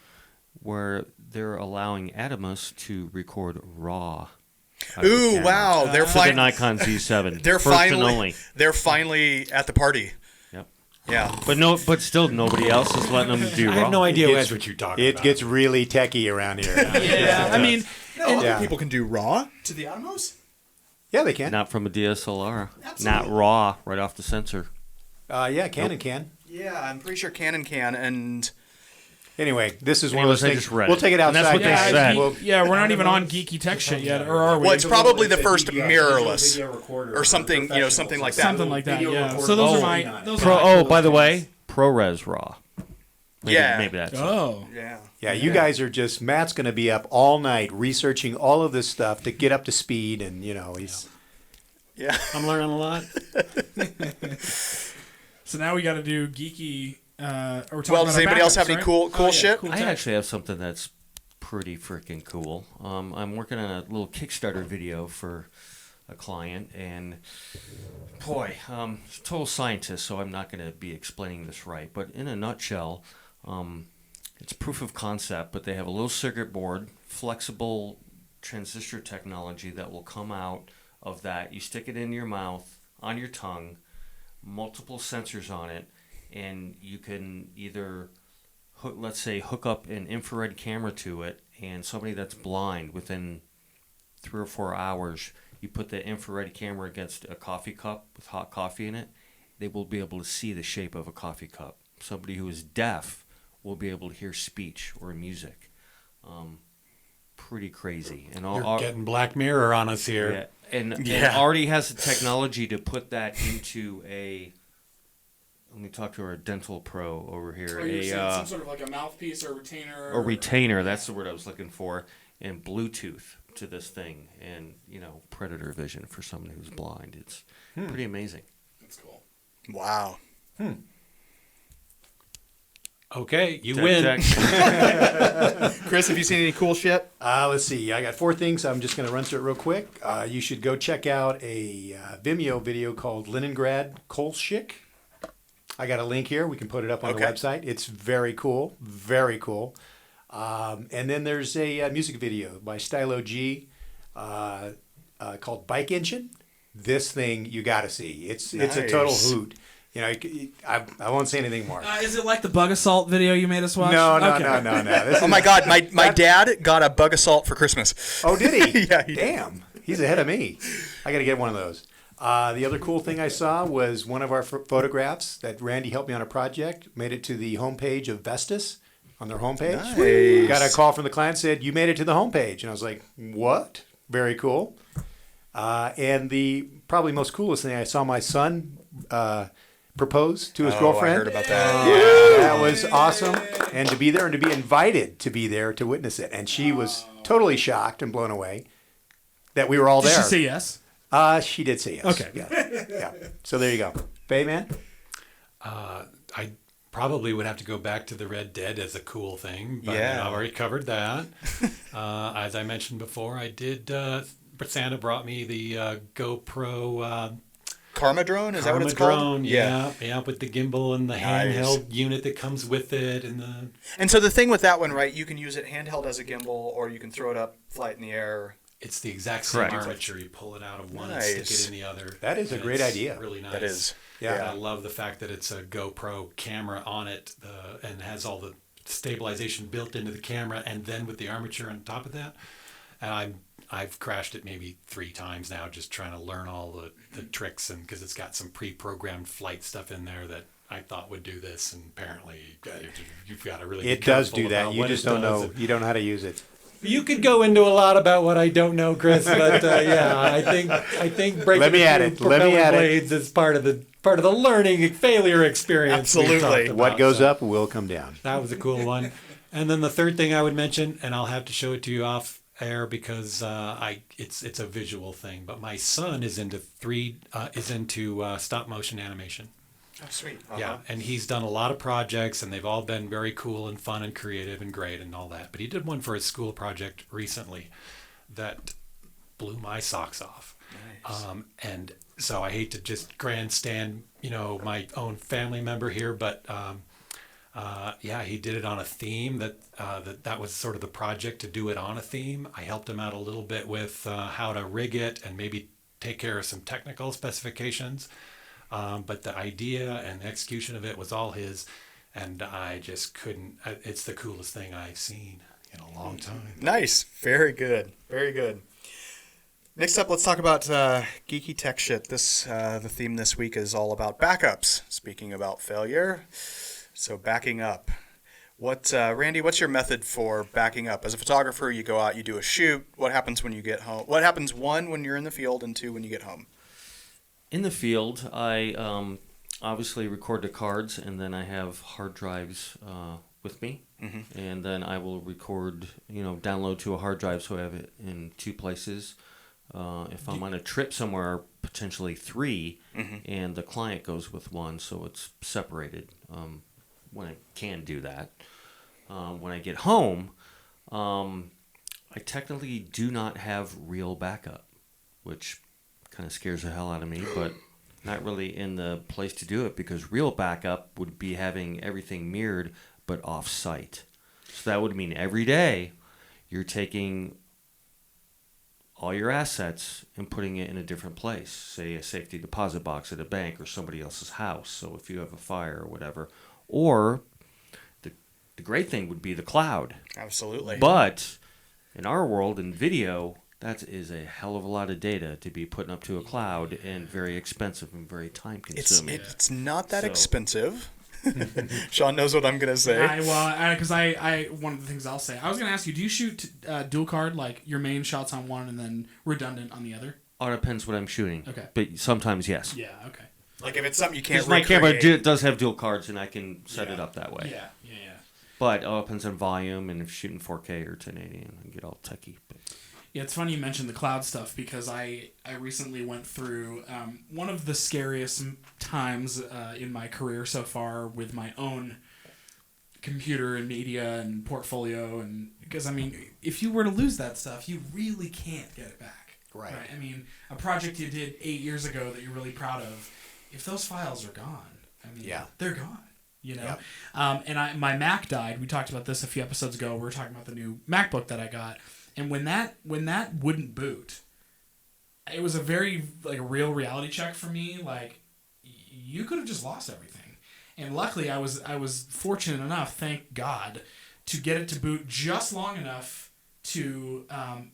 Where they're allowing Adamus to record raw. Ooh, wow! They're For the finally Nikon Z7. they're First and finally only. they're finally at the party. Yep. Yeah. But still nobody else is letting them do I raw. have no idea gets- what you're talking It about. gets really techie around here. Yeah, I mean, No, Yeah. other people can do raw to the Osmos. Yeah, they can. Not from a DSLR. Absolutely. Not raw, right off the sensor. Yeah, Canon can. Yeah, I'm pretty sure Canon can, and Anyway, this is one of Anyways, those I things. just read We'll it. take it And outside. that's what they yeah, said. we're not even on geeky tech shit yet, or are we? well, it's probably the first Video mirrorless recorder or for something, something like that. Something like that. Video Yeah. recorder. So those Oh, are my. Those Pro, are my oh, cool by the things. way, ProRes raw. Maybe that's it. Oh. Yeah. Yeah, you guys are just. Matt's going to be up all night researching all of this stuff to get up to speed, and he's. Yeah. I'm learning a lot. So now we got to do geeky. Well, does anybody else have any cool shit? I actually have something that's pretty freaking cool. I'm working on a little Kickstarter video for a client, and boy, total scientist, so I'm not going to be explaining this right. But in a nutshell, it's proof of concept, but they have a little circuit board, flexible transistor technology that will come out of that. You stick it in your mouth, on your tongue, multiple sensors on it, and you can either hook up an infrared camera to it, and somebody that's blind, within 3 or 4 hours, you put the infrared camera against a coffee cup with hot coffee in it, they will be able to see the shape of a coffee cup. Somebody who is deaf will be able to hear speech or music. Pretty crazy. And You're getting Black Mirror on us here. yeah, and Yeah. it already has the technology to put that into a. Let me talk to our dental pro over here. some sort of like a mouthpiece or retainer. A retainer, that's the word I was looking for, and Bluetooth to this thing, and Predator vision for someone who's blind. It's pretty amazing. That's cool. Wow. Okay, you Tech, win. tech. Chris, have you seen any cool shit? Let's see. I got 4 things. I'm just going to run through it real quick. You should go check out a Vimeo video called Leningrad Kolshik. I got a link here. We can put it up on the Okay. website. It's very cool. Very cool. And then there's a music video by Stylo G called Bike Engine. This thing you got to see. It's a total Nice. hoot. I won't say anything more. Is it like the bug assault video you made us watch? No. Okay. This Oh is- my God, my dad got a bug assault for Christmas. Oh, did he? Yeah, he did. Damn. He's ahead of me. I got to get one of those. The other cool thing I saw was one of our photographs that Randy helped me on a project, made it to the homepage of Vestas on their homepage. Nice. Got a call from the client, said, "You made it to the homepage." And I was like, "What?" Very cool. And the probably most coolest thing, I saw my son propose to his girlfriend. I heard about that. That was awesome. And to be there and to be invited to be there to witness it. And she was totally shocked and blown away that we were all Did there. she say yes? She did say yes. Okay. Yeah. So there you go. Bayman? I probably would have to go back to the Red Dead as a cool thing, but Yeah. I've already covered that. As I mentioned before, I did. Santa brought me the GoPro Karma drone, is that what it's Karma called? drone, yeah, with the gimbal and the Nice. handheld unit that comes with it, and the And so the thing with that one, right? You can use it handheld as a gimbal, or you can throw it up, fly it in the air. it's the exact same Correct. armature. You pull it out of one and stick Nice. it in the other. That is a and great it's idea. Really nice. That is. Yeah. And I love the fact that it's a GoPro camera on it, and has all the stabilization built into the camera, and then with the armature on top of that. And I've crashed it maybe 3 times now, just trying to learn all the tricks, and because it's got some pre-programmed flight stuff in there that I thought would do this, and apparently you've got to really. Be It does careful do that. about You what just it don't does. know. You don't know how to use it. You could go into a lot about what I don't know, Chris, but yeah, I think breaking Let me add through it. Let me propeller add it. blades is part of the learning failure experience. we Absolutely. talked about, What goes so up will come down. That was a cool one. And then the third thing I would mention, and I'll have to show it to you off air because it's a visual thing. But my son is into stop motion animation. Oh, sweet. Yeah, and he's done a lot of projects, and they've all been very cool and fun and creative and great and all that. But he did one for his school project recently that blew my socks off. And so I hate to just grandstand, my own family member here, but he did it on a theme that was sort of the project to do it on a theme. I helped him out a little bit with how to rig it and maybe take care of some technical specifications. But the idea and execution of it was all his, and I just couldn't. It's the coolest thing I've seen in a long time. Nice. Very good. Very good. Next up, let's talk about geeky tech shit. The theme this week is all about backups. Speaking about failure, so backing up. Randy, what's your method for backing up? As a photographer, you go out, you do a shoot. What happens when you get home? What happens, one, when you're in the field, and two, when you get home? In the field, I obviously record the cards, and then I have hard drives with me. Mm-hmm. And then I will record, download to a hard drive so I have it in 2 places. If I'm on a trip somewhere, potentially 3, mm-hmm. and the client goes with 1, so it's separated when I can do that. When I get home, I technically do not have real backup, which kind of scares the hell out of me, but not really in the place to do it, because real backup would be having everything mirrored but off-site. So that would mean every day you're taking all your assets and putting it in a different place, say a safety deposit box at a bank or somebody else's house, so if you have a fire or whatever. Or the great thing would be the cloud. Absolutely. But in our world, in video, that is a hell of a lot of data to be putting up to a cloud, and very expensive and very time consuming. It's not that expensive. Sean knows what I'm going to say. Because one of the things I'll say, I was going to ask you, do you shoot dual card, like your main shots on one and then redundant on the other? It depends what I'm shooting. Okay. But sometimes, yes. Yeah, okay. Like if it's something you can't my recreate. camera does have dual cards, and I can set it up that way. Yeah. But it depends on volume, and if shooting 4K or 1080, and I get all techie. But. Yeah, it's funny you mentioned the cloud stuff, because I recently went through one of the scariest times in my career so far with my own computer and media and portfolio, and because if you were to lose that stuff, you really can't get it back. Right. A project you did 8 years ago that you're really proud of, if those files are gone, they're gone. Yep. And my Mac died. We talked about this a few episodes ago. We were talking about the new MacBook that I got. And when that wouldn't boot, it was a very real reality check for me. Like, you could have just lost everything. And luckily, I was fortunate enough, thank God, to get it to boot just long enough to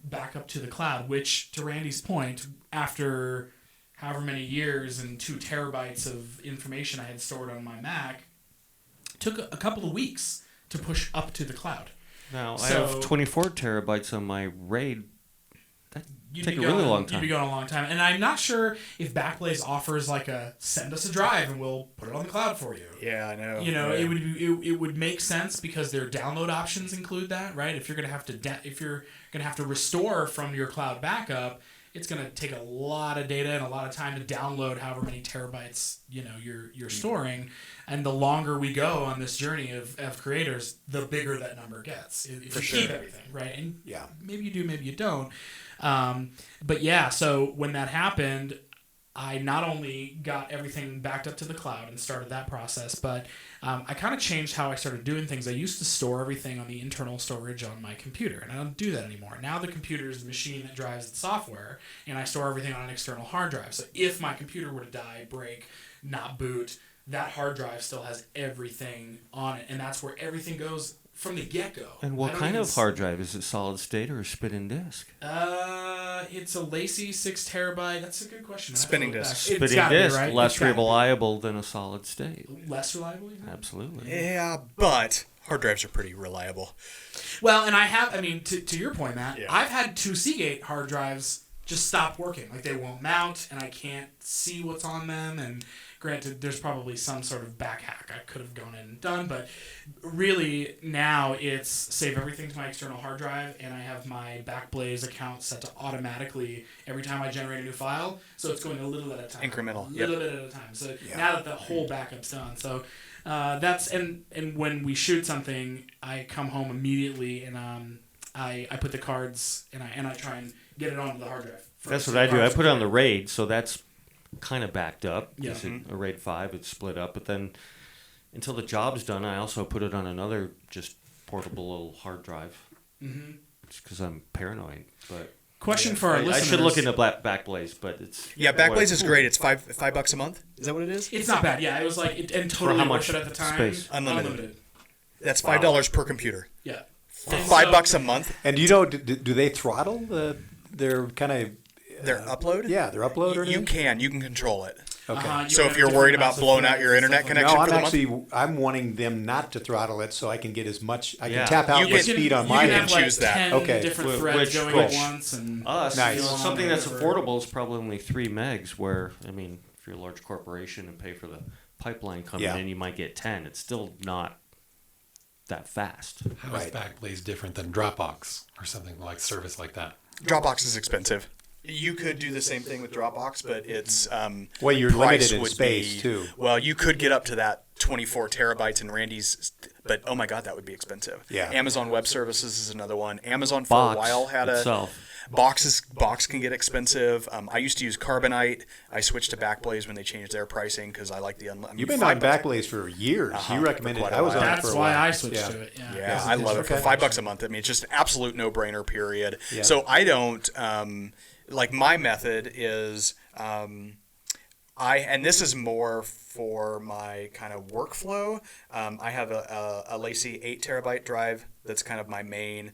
back up to the cloud. Which, to Randy's point, after however many years and 2 terabytes of information I had stored on my Mac, took a couple of weeks to push up to the cloud. Now, I have 24 terabytes on my RAID. That take a really long time. You'd be going a long time. And I'm not sure if Backblaze offers send us a drive and we'll put it on the cloud for you. Yeah, I know. It would make sense, because their download options include that, right? If you're going to have to restore from your cloud backup, it's going to take a lot of data and a lot of time to download however many terabytes you're storing. And the longer we go on this journey of creators, the bigger that number gets. If you keep everything, right? And maybe you do, maybe you don't. But yeah, so when that happened, I not only got everything backed up to the cloud and started that process, but I kind of changed how I started doing things. I used to store everything on the internal storage on my computer, and I don't do that anymore. Now the computer is the machine that drives the software, and I store everything on an external hard drive. So if my computer were to die, break, not boot, that hard drive still has everything on it, and that's where everything goes from the get-go. And what kind of hard drive? Is it solid state or a spinning disk? It's a Lacy 6 terabyte. That's a good question. Spinning disk. Spinning disk, right? Less reliable than a solid state. Less reliable, you think? Absolutely. Yeah, but hard drives are pretty reliable. Well, and I have, to your point, Matt, yeah. I've had 2 Seagate hard drives just stop working. Like, they won't mount, and I can't see what's on them, and granted, there's probably some sort of back hack I could have gone in and done, but really now it's save everything to my external hard drive, and I have my Backblaze account set to automatically every time I generate a new file, so it's going a little at a time. Incremental. A little bit at a time. So now that the whole backup's done. So that's, and when we shoot something, I come home immediately and I put the cards and I try and get it onto the hard drive That's what I do. I put it on the RAID, so that's kind of backed up. Yeah. It's a RAID 5, it's split up. But then until the job's done, I also put it on another just portable little hard drive. Just because I'm paranoid. But Question for our I listeners. should look into Backblaze, but it's... Yeah, Backblaze is great. It's $5 a month. Is that what it is? It's not bad. Yeah, it was like and totally how worth much it at the time. space? Unlimited. That's $5 per computer. Yeah. For And $5 a month. And do they throttle their kind of Their upload? Yeah, their upload or You anything? can control it. Okay. You So have if you're different worried amounts about of blowing out threads your and internet stuff like connection No, for the month? I'm wanting them not to throttle it so I can get as much. I Yeah. can tap out You the can- speed on You my can end. have like choose that. 10 Okay. different Wh- threads which- going which- at once. And Us, Nice. something that's Or- affordable is probably only 3 megs, where, I mean, if you're a large corporation and pay for the pipeline coming Yeah. in, you might get 10. It's still not that fast. How is Backblaze different than Dropbox or something like service like that? Dropbox is expensive. You could do the same thing with Dropbox, but it's Well, you're price limited in would space, be- too. Well, you could get up to that 24 terabytes in Randy's, but oh my god, that would be expensive. Yeah. Amazon Web Services is another one. Amazon for a Box while had itself. Box can get expensive. I used to use Carbonite. I switched to Backblaze when they changed their pricing because I like the unlimited. You've been on Backblaze for years. You recommended for it. quite a I was on while. it that's for a why while. I switched Yeah. to it. Yeah. Yeah, I love it for Okay. $5 a month. I mean, it's just an absolute no-brainer. Period. Yeah. So I don't like my method is and this is more for my kind of workflow. I have a Lacey 8 terabyte drive. That's kind of my main.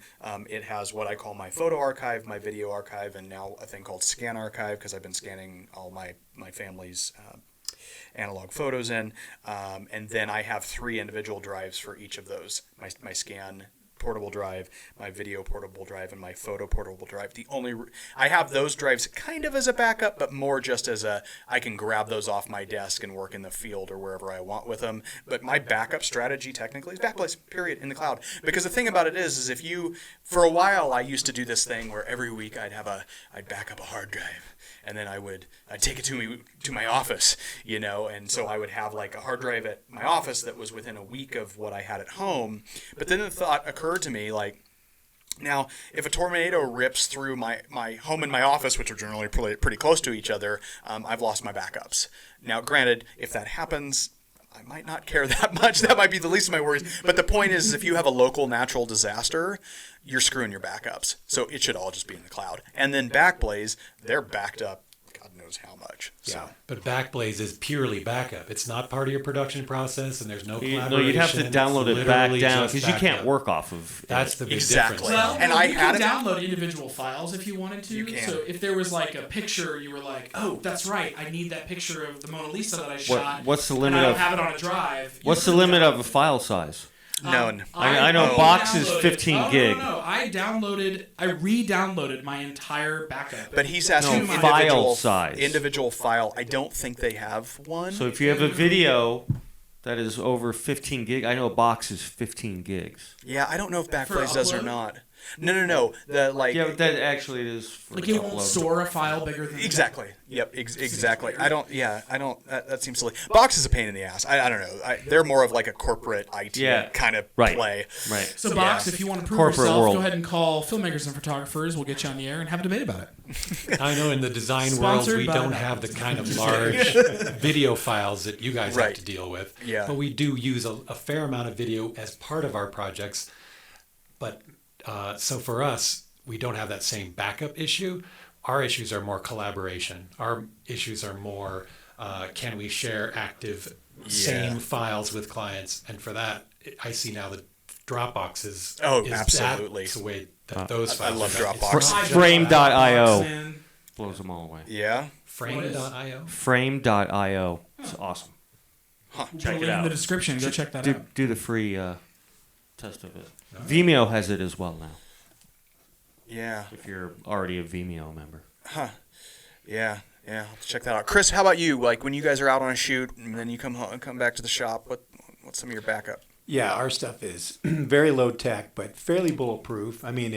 It has what I call my photo archive, my video archive, and now a thing called scan archive because I've been scanning all my family's analog photos in. And then I have 3 individual drives for each of those. My scan portable drive, my video portable drive, and my photo portable drive. I have those drives kind of as a backup, but more just as I can grab those off my desk and work in the field or wherever I want with them. But my backup strategy technically is Backblaze, period, in the cloud. Because the thing about it is if you, for a while I used to do this thing where every week I'd back up a hard drive. And then I'd take it to my office, and so I would have like a hard drive at my office that was within a week of what I had at home. But then the thought occurred to me, like, now if a tornado rips through my home and my office, which are generally pretty close to each other, I've lost my backups. Now, granted, if that happens, I might not care that much. That might be the least of my worries. But the point is, if you have a local natural disaster, you're screwing your backups. So it should all just be in the cloud. And then Backblaze, they're backed up God knows how much. So. Yeah. But Backblaze is purely backup. It's not part of your production process, and there's no collaboration. No, you'd have to It's download it back literally down just because you can't backup. work off of That's it. the big Exactly. difference. Well, And I had could it- download individual files if you wanted to. You can. So if there was like a picture, you were like, "Oh, that's right, I need that picture of the Mona Lisa that I shot." what's the and limit I don't of- have it on a drive. you What's the could limit download of a it. file size? None. I know box is downloaded- 15 gig. No, I re-downloaded my entire backup. But he's asking No, individual file size. Individual file. I don't think they have one. So if you have a video that is over 15 gig, I know a box is 15 gigs. yeah, I don't know if For Backblaze does or upload? not. No. The like. Yeah, but that actually is for Like it won't upload. store a file bigger than Exactly. Yep. Exactly. I don't. That seems silly. Box is a pain in the ass. I don't know. They're more of like a corporate IT Yeah. kind of Right. play. Right. So, Box, if you want to prove Corporate yourself, world. go ahead and call filmmakers and photographers. We'll get you on the air and have a debate about it. I know in the design world Sponsored we by don't Backblaze. have the kind of large video files that you guys Right. have to deal with. Yeah. But we do use a fair amount of video as part of our projects. But so for us, we don't have that same backup issue. Our issues are more collaboration. Our issues are more can we share active same files with clients? And for that, I see now that Dropbox is Absolutely. that's the way that those I files love are. Dropbox. It's not just Frame.io And blows them all away. Yeah. Frame.io. Frame.io. It's awesome. we'll Check link it in out. the description. Go check that out. Do the free test of it. Vimeo has it as well now. Yeah. If you're already a Vimeo member. Yeah. I'll have to check that out. Chris, how about you? Like when you guys are out on a shoot and then you come home and come back to the shop, what's some of your backup? Yeah, our stuff is very low tech, but fairly bulletproof. I mean,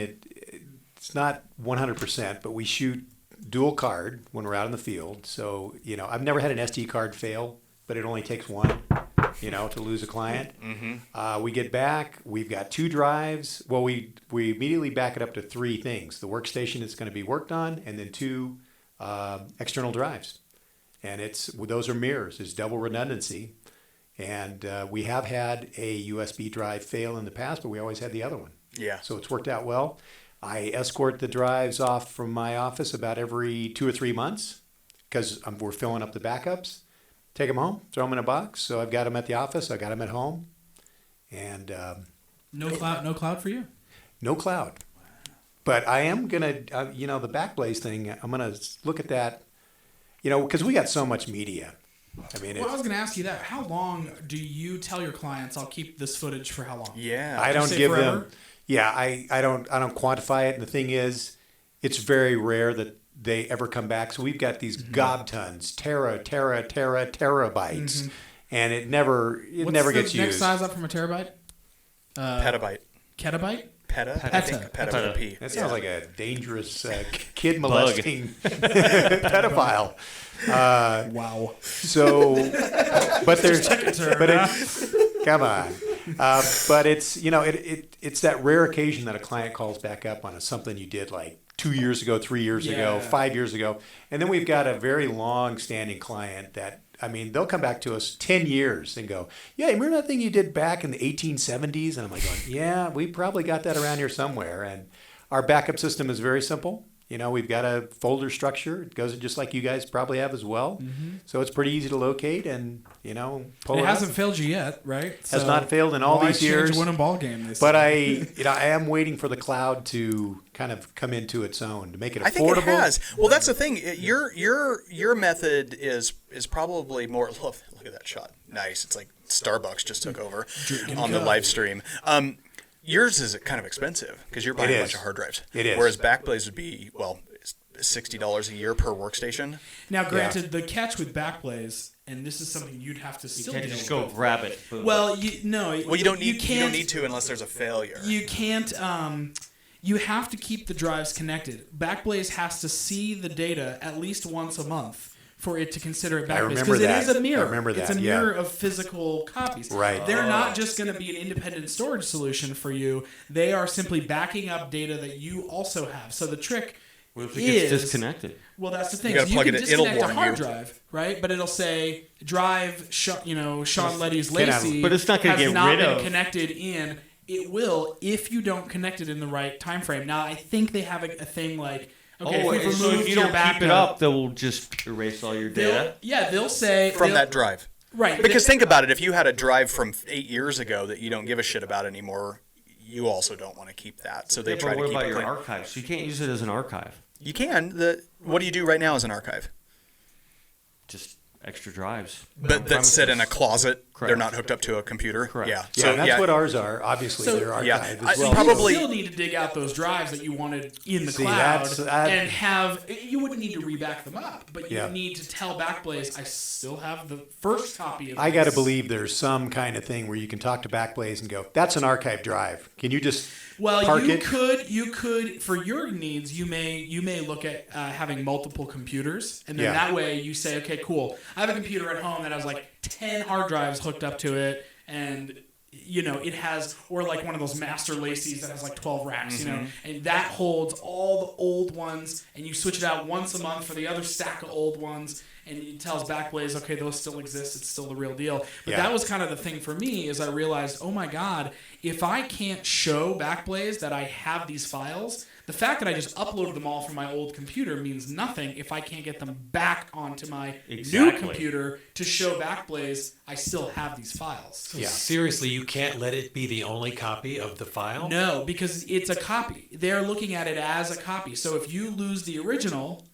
it's not 100%, but we shoot dual card when we're out in the field. So, I've never had an SD card fail, but it only takes one. to lose a client. We get back, we've got 2 drives. Well, we immediately back it up to 3 things. The workstation is going to be worked on, and then 2 external drives. And those are mirrors. It's double redundancy. And we have had a USB drive fail in the past, but we always had the other one. Yeah. So it's worked out well. I escort the drives off from my office about every 2 or 3 months because we're filling up the backups. Take them home, throw them in a box. So I've got them at the office. I got them at home. And No cloud for you? no cloud. But I am going to, the Backblaze thing, I'm going to look at that, because we got so much media. I mean, Well, I was going to ask you that. How long do you tell your clients, I'll keep this footage for how long? Yeah. I don't say give forever? them. Yeah, I don't quantify it. And the thing is, it's very rare that they ever come back. So we've got these gob tons, terabytes, and it never What's gets the next used. size up from a terabyte? Petabyte. Ketabyte? Peta? Peta. I think peta with a P. That sounds like a dangerous kid molesting pedophile. Wow. So, but there's, come on. But it's, it's that rare occasion that a client calls back up on something you did like 2 years ago, 3 years ago, 5 years ago. And then we've got a very long standing client that, they'll come back to us 10 years and go, yeah, remember that thing you did back in the 1870s? And I'm like, yeah, we probably got that around here somewhere. And our backup system is very simple. We've got a folder structure. It goes just like you guys probably have as well. So it's pretty easy to locate and, pull It out. hasn't failed you yet, right? Has not failed in all why these years. change a winning ball game this But year? I am waiting for the cloud to kind of come into its own to make it affordable. I think it has. Well, that's the thing. Your method is probably more. Look at that shot. Nice. It's like Starbucks just took over on the live stream. Yours is kind of expensive because you're buying a bunch of hard drives. It is. Whereas Backblaze would be $60 a year per workstation. Now, granted, the catch with Backblaze, and this is something you'd have to still Can't deal just with. go grab it. Boom. Well, You don't need can't- to unless there's a failure. You can't. You have to keep the drives connected. Backblaze has to see the data at least once a month for it to consider it Backblaze. remember Because it that. is a mirror. I remember It's that, a yeah. mirror of physical copies. Right. They're not just going to be an independent storage solution for you. They are simply backing up data that you also have. So the trick What if it is gets disconnected? Well, that's the thing. You gotta So plug can it in. It'll disconnect a warn hard you. drive, right? But it'll say drive, Sean Letty's Get out. Lacy But it's not gonna has get not rid been of- connected in. It will if you don't connect it in the right time frame. Now, I think they have a thing like, okay, if we've so removed if you your don't backup, keep it up, they'll just erase all your data. they'll say from they'll- that drive. right. Because think about it. If you had a drive from 8 years ago that you don't give a shit about anymore, you also don't want to keep that. So they Yeah, try but to what keep about it your clean. archive? So you can't use it as an archive. You can. What do you do right now as an archive? Just extra drives. But that sit in a closet. Correct. They're not hooked up to a computer. Correct. Yeah. Yeah, and that's what ours are. Obviously, So- they're archived yeah. as well. Probably- You still need to dig out those drives that you wanted in the See, cloud that- and have. You wouldn't need to reback them up, but you Yeah. need to tell Backblaze, I still have the first copy of I got to this." believe there's some kind of thing where you can talk to Backblaze and go, "That's an archive drive. Can you just Well, park you it?" could for your needs. You may look at having multiple computers, and then Yeah. that way you say, okay, cool. I have a computer at home that has like 10 hard drives hooked up to it, and it has, or like one of those master lacies that has like 12 racks, and that holds all the old ones, and you switch it out once a month for the other stack of old ones. And it tells Backblaze, okay, those still exist. It's still the real deal. But Yeah. that was kind of the thing for me is I realized, oh my God, if I can't show Backblaze that I have these files, the fact that I just uploaded them all from my old computer means nothing if I can't get them back onto my new Exactly. computer to show Backblaze I still have these files. Yeah. Seriously, you can't let it be the only copy of the file? No, because it's a copy. They're looking at it as a copy. So if you lose the original,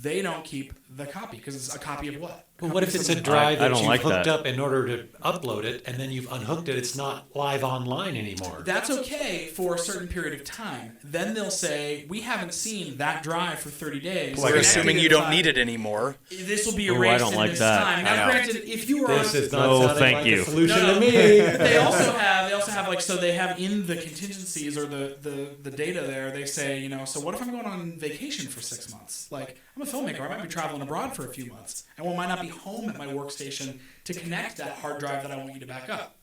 they don't keep the copy because it's a copy of what? But what if it's a Copy of drive I that don't you've like hooked that. up in order to upload it, and then you've unhooked it, it's not live online anymore? That's okay for a certain period of time. Then they'll say, we haven't seen that drive for 30 days. We're assuming you don't need it anymore. This will be Ooh, I erased don't in like this that. time. I Now, know. granted, if you were This on... is not No, sounding thank like you. a solution No, to no. me. They also have have like, so they have in the contingencies or the data there, they say, you know, so what if I'm going on vacation for 6 months? Like, I'm a filmmaker, I might be traveling abroad for a few months, and I might not be home at my workstation to connect that hard drive that I want you to back up.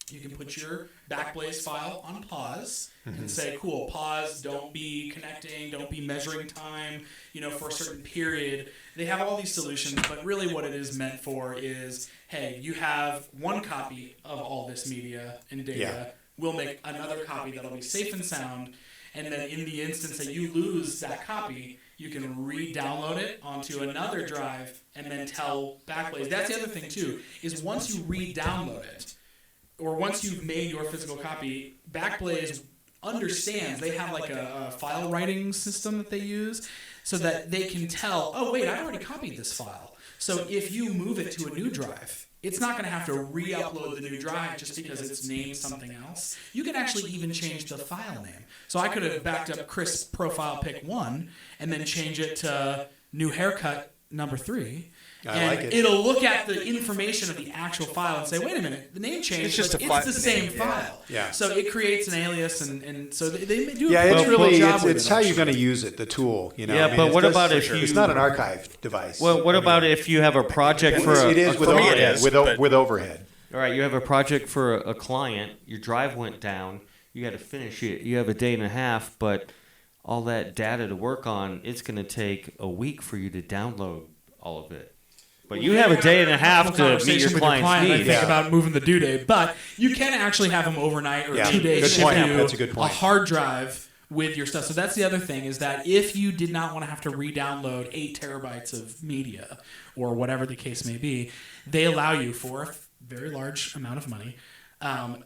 You can put your Backblaze file on pause and say, cool, pause, don't be connecting, don't be measuring time, you know, for a certain period. They have all these solutions, but really what it is meant for is, hey, you have one copy of all this media and data. Yeah. We'll make another copy that'll be safe and sound, and then in the instance that you lose that copy, you can re-download it onto another drive and then tell Backblaze. That's the other thing, too, is once you re-download it, or once you've made your physical copy, Backblaze understands. They have like a file writing system that they use so that they can tell, oh, wait, I already copied this file. So if you move it to a new drive, it's not going to have to re-upload the new drive just because it's named something else. You can actually even change the file name. So I could have backed up Chris Profile Pick 1 and then change it to New Haircut number 3. I like it. It'll look at the information of the actual file and say, wait a minute, the name changed, It's just but a it's the same name, yeah. file. Yeah. So it creates an alias, and so they do Yeah, a it's pretty really good job with it's it, how you're actually. going to use it, the tool. You know, Yeah, I mean, but it's what just- about if It's you- not an archive device. Well, what about if you have a project for It is with For me it overhead. is, with, but- with overhead. All right, you have a project for a client. Your drive went down. You got to finish it. You have a day and a half, but all that data to work on, it's going to take a week for you to download all of it. But you have a day and a half to meet your client's I needs. think about moving the due date, but you can actually have them overnight or Yeah, 2 days good ship point. you That's a good point. hard drive with your stuff. So that's the other thing is that if you did not want to have to re-download 8 terabytes of media or whatever the case may be, they allow you for a very large amount of money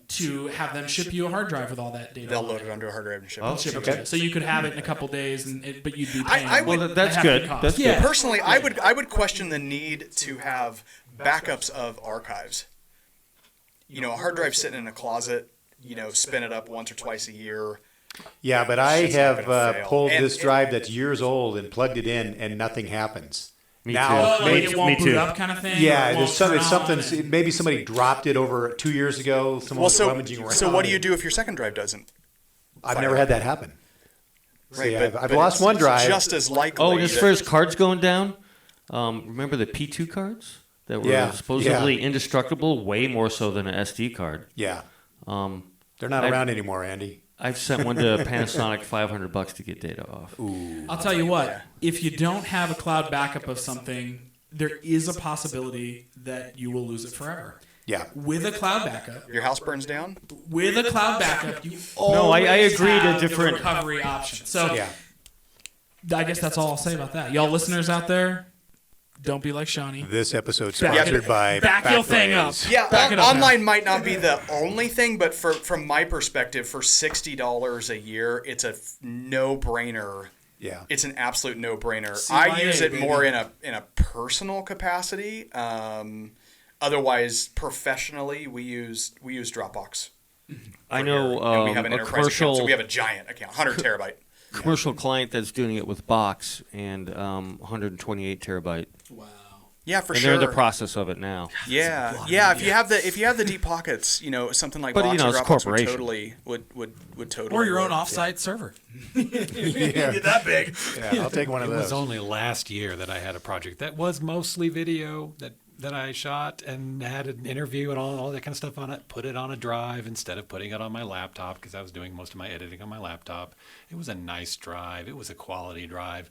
to have them ship you a hard drive with all that data. They'll on load it. it onto a hard drive and ship Oh, it. Ship it Okay. to you. So you could have it in a couple days, but you'd be paying. I would- Well, that's a hefty good. cost. That's good. Yeah. Personally, I would question the need to have backups of archives. You know, a hard drive sitting in a closet, you know, spin it up once or twice a year. Yeah, but I Shit's not have gonna fail. pulled And this drive that's years old and plugged it in, and nothing happens. Me Now, too. Oh, like maybe- it won't me boot too. up kind of thing? or Yeah, it there's won't some, turn it's on something. and- Maybe somebody dropped it over 2 years ago. Someone Well, was rummaging around. so what do you do if your second drive doesn't? I've never had that happen. See, but I've lost one it's drive. Just as likely. Oh, just that- for his cards going down. Remember the P2 cards that were Yeah, supposedly yeah. indestructible, way more so than an SD card. Yeah, Um, they're not I've- around anymore, Andy. I've sent one to Panasonic, $500 to get data off. I'll tell you what, if you don't have a cloud backup of something, there is a possibility that you will lose it forever. Yeah. With a cloud backup, Your house burns down? you No, I always agree to have the different- recovery option. So Yeah. I guess that's all I'll say about that. Y'all listeners out there, don't be like Shawnee. This episode sponsored by Back your thing up. Backblaze. Yeah, Back it up, online might not be the only thing, but from my perspective, for $60 a year, it's a no-brainer. Yeah. It's an absolute no-brainer. CIA, I use it baby. more in a personal capacity. Otherwise, professionally, we use Dropbox. I know And we have an a enterprise account, commercial so we have a giant account, 100 terabyte. commercial client that's doing it with Box and 128 terabyte. Wow. Yeah, for And sure. they're in the process of it now. Yeah, yeah. If you have the deep pockets, you know, something like But, Box you know, or it's Dropbox corporation. would totally Or your own work. offsite server. Yeah. That big. Yeah, I'll take one It of was those. only last year that I had a project that was mostly video that I shot and had an interview and all that kind of stuff on it. Put it on a drive instead of putting it on my laptop because I was doing most of my editing on my laptop. It was a nice drive. It was a quality drive.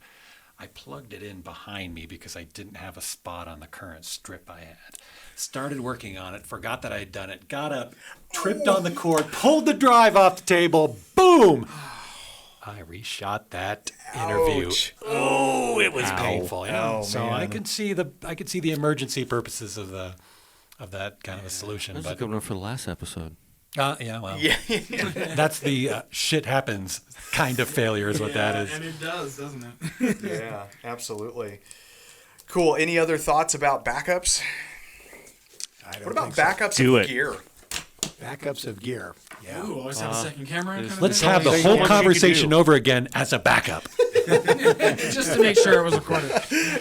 I plugged it in behind me because I didn't have a spot on the current strip I had. Started working on it, forgot that I had done it, got up, tripped on the cord, pulled the drive off the table, boom! I reshot that interview. Ouch. Oh, it was painful. You know? Oh, So man. I could see the emergency purposes of that kind of a solution. That's a But good one for the last episode. yeah, well, Yeah. that's the shit happens kind of failure is what that is. And it does, doesn't it? Yeah, absolutely. Cool. Any other thoughts about backups? I don't What about think so. backups Do of it. gear? Backups of gear? Yeah. Ooh, always have a second camera. kind of Let's thing? have the There's whole so much you can conversation do. over again as a backup. Just to make sure it was recorded.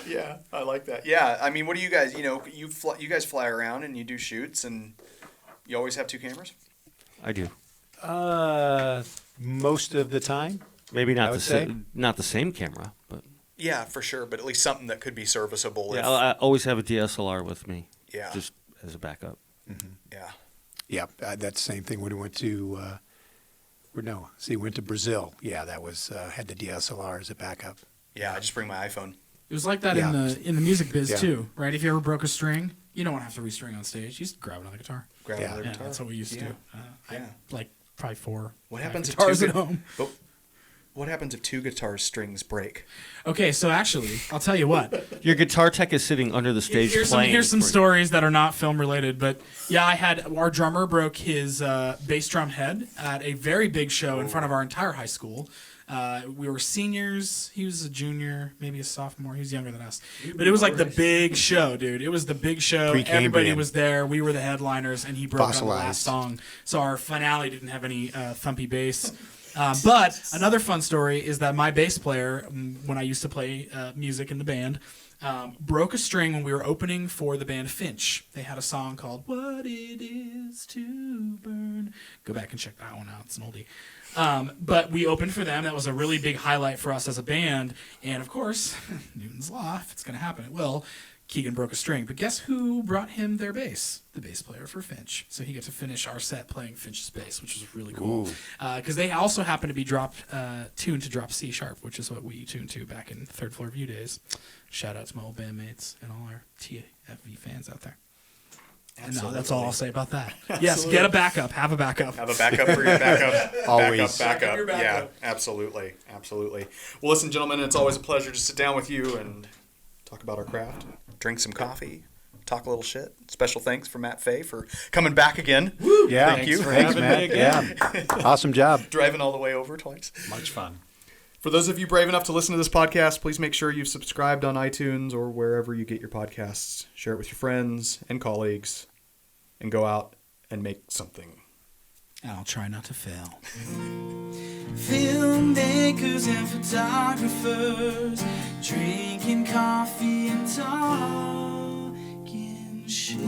Yeah, I like that. Yeah, I mean, what do you guys? You know, you guys fly around and you do shoots, and you always have two cameras. I do. Most of the time. Maybe I not would the say. not the same camera, but Yeah, for sure, but at least something that could be serviceable. yeah, if, I always have a DSLR with me. Yeah. Just as a backup. yeah. Yeah, that's the same thing when we went to. Went to Brazil. Yeah, that was had the DSLR as a backup. Yeah, I just bring my iPhone. It was like that Yeah. in the music biz Yeah. too, right? If you ever broke a string, you don't want to have to restring on stage. You just grab another guitar. Grab Yeah. another Yeah, guitar. that's what we used to do. I Yeah. like probably 4. What 5 happens if guitars two at home? But what happens if two guitar strings break? Okay, so actually, I'll tell you what. Your guitar tech is sitting under the stage Here's playing. some for you. stories that are not film related, but yeah, I had our drummer broke his bass drum head at a very big show in front of our entire high school. We were seniors. He was a junior, maybe a sophomore. He was younger than us, but it was like the big show, dude. It was the big show. Pre-Cambrian. Everybody was there. We were the headliners, and he broke on the Fossilized. last song. So our finale didn't have any thumpy bass. But another fun story is that my bass player, when I used to play music in the band, broke a string when we were opening for the band Finch. They had a song called "What It Is to Burn." Go back and check that one out. It's an oldie. But we opened for them. That was a really big highlight for us as a band. And of course, Newton's Law, if it's going to happen, it will. Keegan broke a string. But guess who brought him their bass? The bass player for Finch. So he got to finish our set playing Finch's bass, which was really cool. Because they also happened to be tuned to drop C sharp, which is what we tuned to back in Third Floor View days. Shout out to my old bandmates and all our TFV fans out there. And no, that's all I'll say about that. Yes, get a backup. Have a backup. Have a backup for your backup. Always. Backup. Your Yeah, backup. absolutely. Absolutely. Well, listen, gentlemen, it's always a pleasure to sit down with you and talk about our craft, drink some coffee, talk a little shit. Special thanks for Matt Fay for coming back again. Yeah, Thank you. Thanks, Matt. Yeah, awesome job. Driving all the way over twice. Much fun. For those of you brave enough to listen to this podcast, please make sure you've subscribed on iTunes or wherever you get your podcasts. Share it with your friends and colleagues, and go out and make something. I'll try not to fail. Filmmakers and photographers drinking coffee and talking shit.